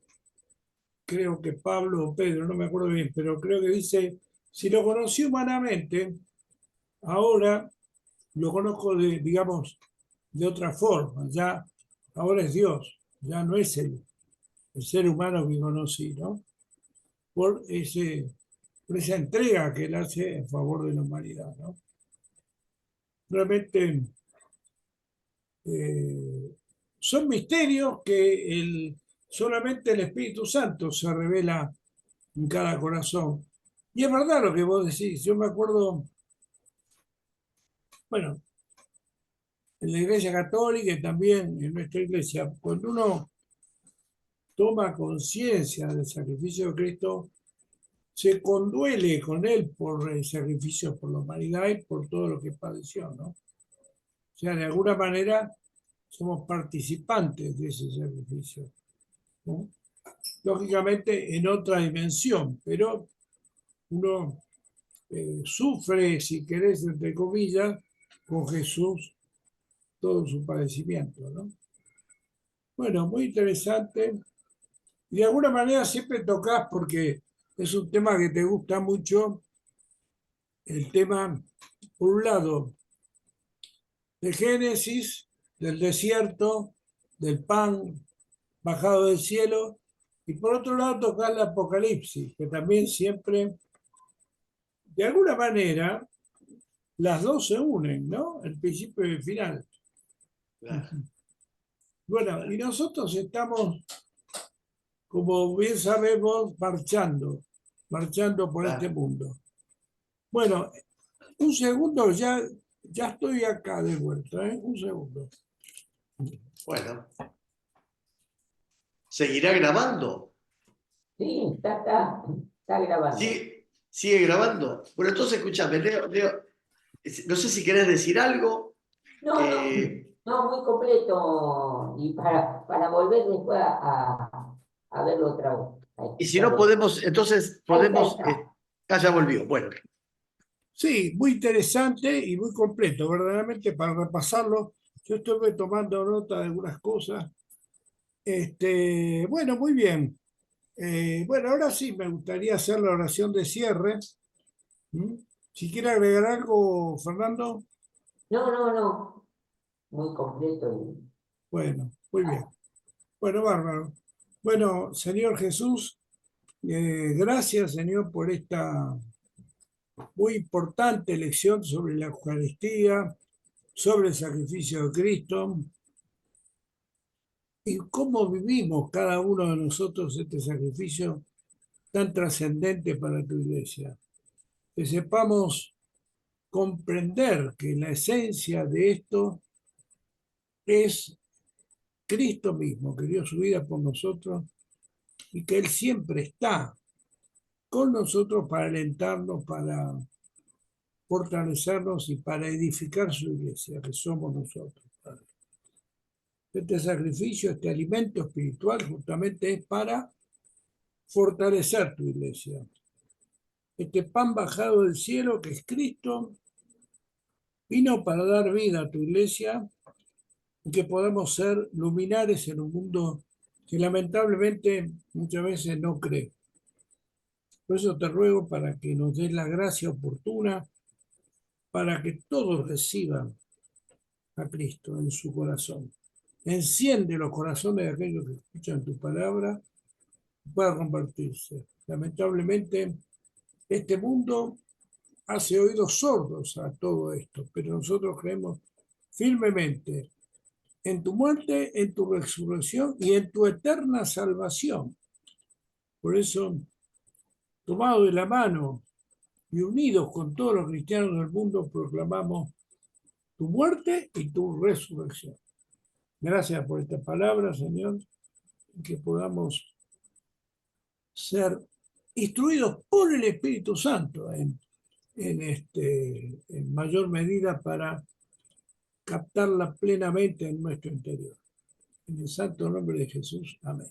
creo que Pablo o Pedro, no me acuerdo bien, pero creo que dice, si lo conocí humanamente, ahora lo conozco digamos, de otra forma, ya ahora es Dios, ya no es el ser humano que conocí, ¿no? Por esa entrega que él hace en favor de la humanidad, ¿no? Realmente son misterios que solamente el Espíritu Santo se revela en cada corazón. Y es verdad lo que vos decís. Yo me acuerdo, bueno, en la Iglesia Católica y también en nuestra iglesia, cuando uno toma conciencia del sacrificio de Cristo, se conduele con él por el sacrificio por la humanidad y por todo lo que padeció, ¿no? O sea, de alguna manera somos participantes de ese sacrificio, ¿no? Lógicamente en otra dimensión, pero uno sufre, si querés, entre comillas, con Jesús todo su padecimiento, ¿no? Bueno, muy interesante. Y de alguna manera siempre tocas, porque es un tema que te gusta mucho, el tema, por un lado, de Génesis, del desierto, del pan bajado del cielo, y por otro lado tocas el Apocalipsis, que también siempre, de alguna manera, las dos se unen, ¿no? El principio y el final. Claro. Bueno, y nosotros estamos, como bien sabemos, marchando marchando por Claro. este mundo. Bueno, un segundo, ya estoy acá de vuelta, ¿eh? Un segundo. Bueno, ¿seguirá grabando? Sí, está grabando. ¿Sigue grabando? Bueno, entonces escúchame, Leo, no sé si querés decir algo. No, no, muy completo. Y para volver después a verlo otra vez. Ahí, Y si ya no volví. podemos, entonces Ahí está, ahí podemos... está. ya volvió. Bueno, Sí, muy interesante y muy completo, verdaderamente para repasarlo. Yo estuve tomando nota de algunas cosas. Bueno, muy bien. Bueno, ahora sí me gustaría hacer la oración de cierre. ¿Mm? Si quiere agregar algo, Fernando, No. Muy completo. bueno, muy bien. Bueno, bárbaro. Bueno, Señor Jesús, gracias, Señor, por esta muy importante lección sobre la Eucaristía, sobre el sacrificio de Cristo y cómo vivimos cada uno de nosotros este sacrificio tan trascendente para tu iglesia. Que sepamos comprender que la esencia de esto es Cristo mismo, que dio su vida por nosotros y que Él siempre está con nosotros para alentarnos, para fortalecernos y para edificar su iglesia, que somos nosotros. Padre. Este sacrificio, este alimento espiritual, justamente es para fortalecer tu iglesia. Este pan bajado del cielo, que es Cristo, vino para dar vida a tu iglesia y que podamos ser luminares en un mundo que lamentablemente muchas veces no cree. Por eso te ruego para que nos des la gracia oportuna para que todos reciban a Cristo en su corazón. Enciende los corazones de aquellos que escuchan tu palabra y puedan convertirse. Lamentablemente, este mundo hace oídos sordos a todo esto, pero nosotros creemos firmemente en tu muerte, en tu resurrección y en tu eterna salvación. Por eso, tomado de la mano y unidos con todos los cristianos del mundo, proclamamos tu muerte y tu resurrección. Gracias por esta palabra, Señor, y que podamos ser instruidos por el Espíritu Santo en mayor medida para captarla plenamente en nuestro interior. En el santo nombre de Jesús. Amén.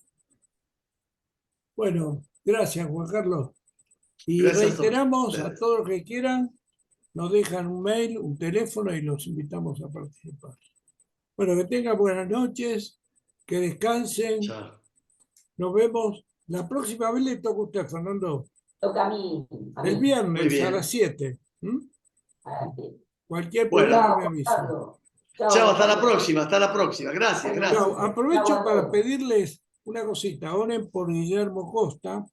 Bueno, gracias, Juan Carlos. Y gracias a reiteramos a ustedes. todos los que quieran, nos dejan un mail, un teléfono y los invitamos a participar. Bueno, que tengan buenas noches, que descansen. Chao. Nos vemos. La próxima vez le toca a usted, Fernando. Toca a mí. El Muy viernes a bien. las 7. ¿Mm? Cualquier Bueno. problema Chao, me avisa. Carlos. Chao, hasta la Carlos. próxima, hasta la próxima. Gracias, Buenas gracias. Chao. noches. Chao Aprovecho a para todos. pedirles una cosita. Oren por Guillermo Costa,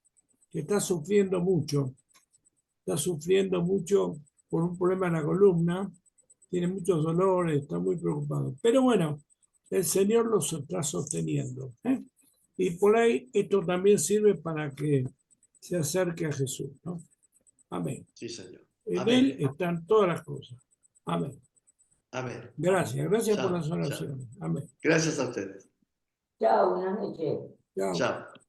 que está sufriendo mucho. Está sufriendo mucho por un problema en la columna. Tiene muchos dolores, está muy preocupado. Pero bueno, el Señor los está sosteniendo. ¿Eh? Y por ahí esto también sirve para que se acerque a Jesús, ¿no? Amén. Sí, señor. En Amén. Él están todas las cosas. Amén. Amén. Gracias por Chao, las chao. oraciones. Amén. Gracias a ustedes. Chao, buenas noches. Chao. Chao.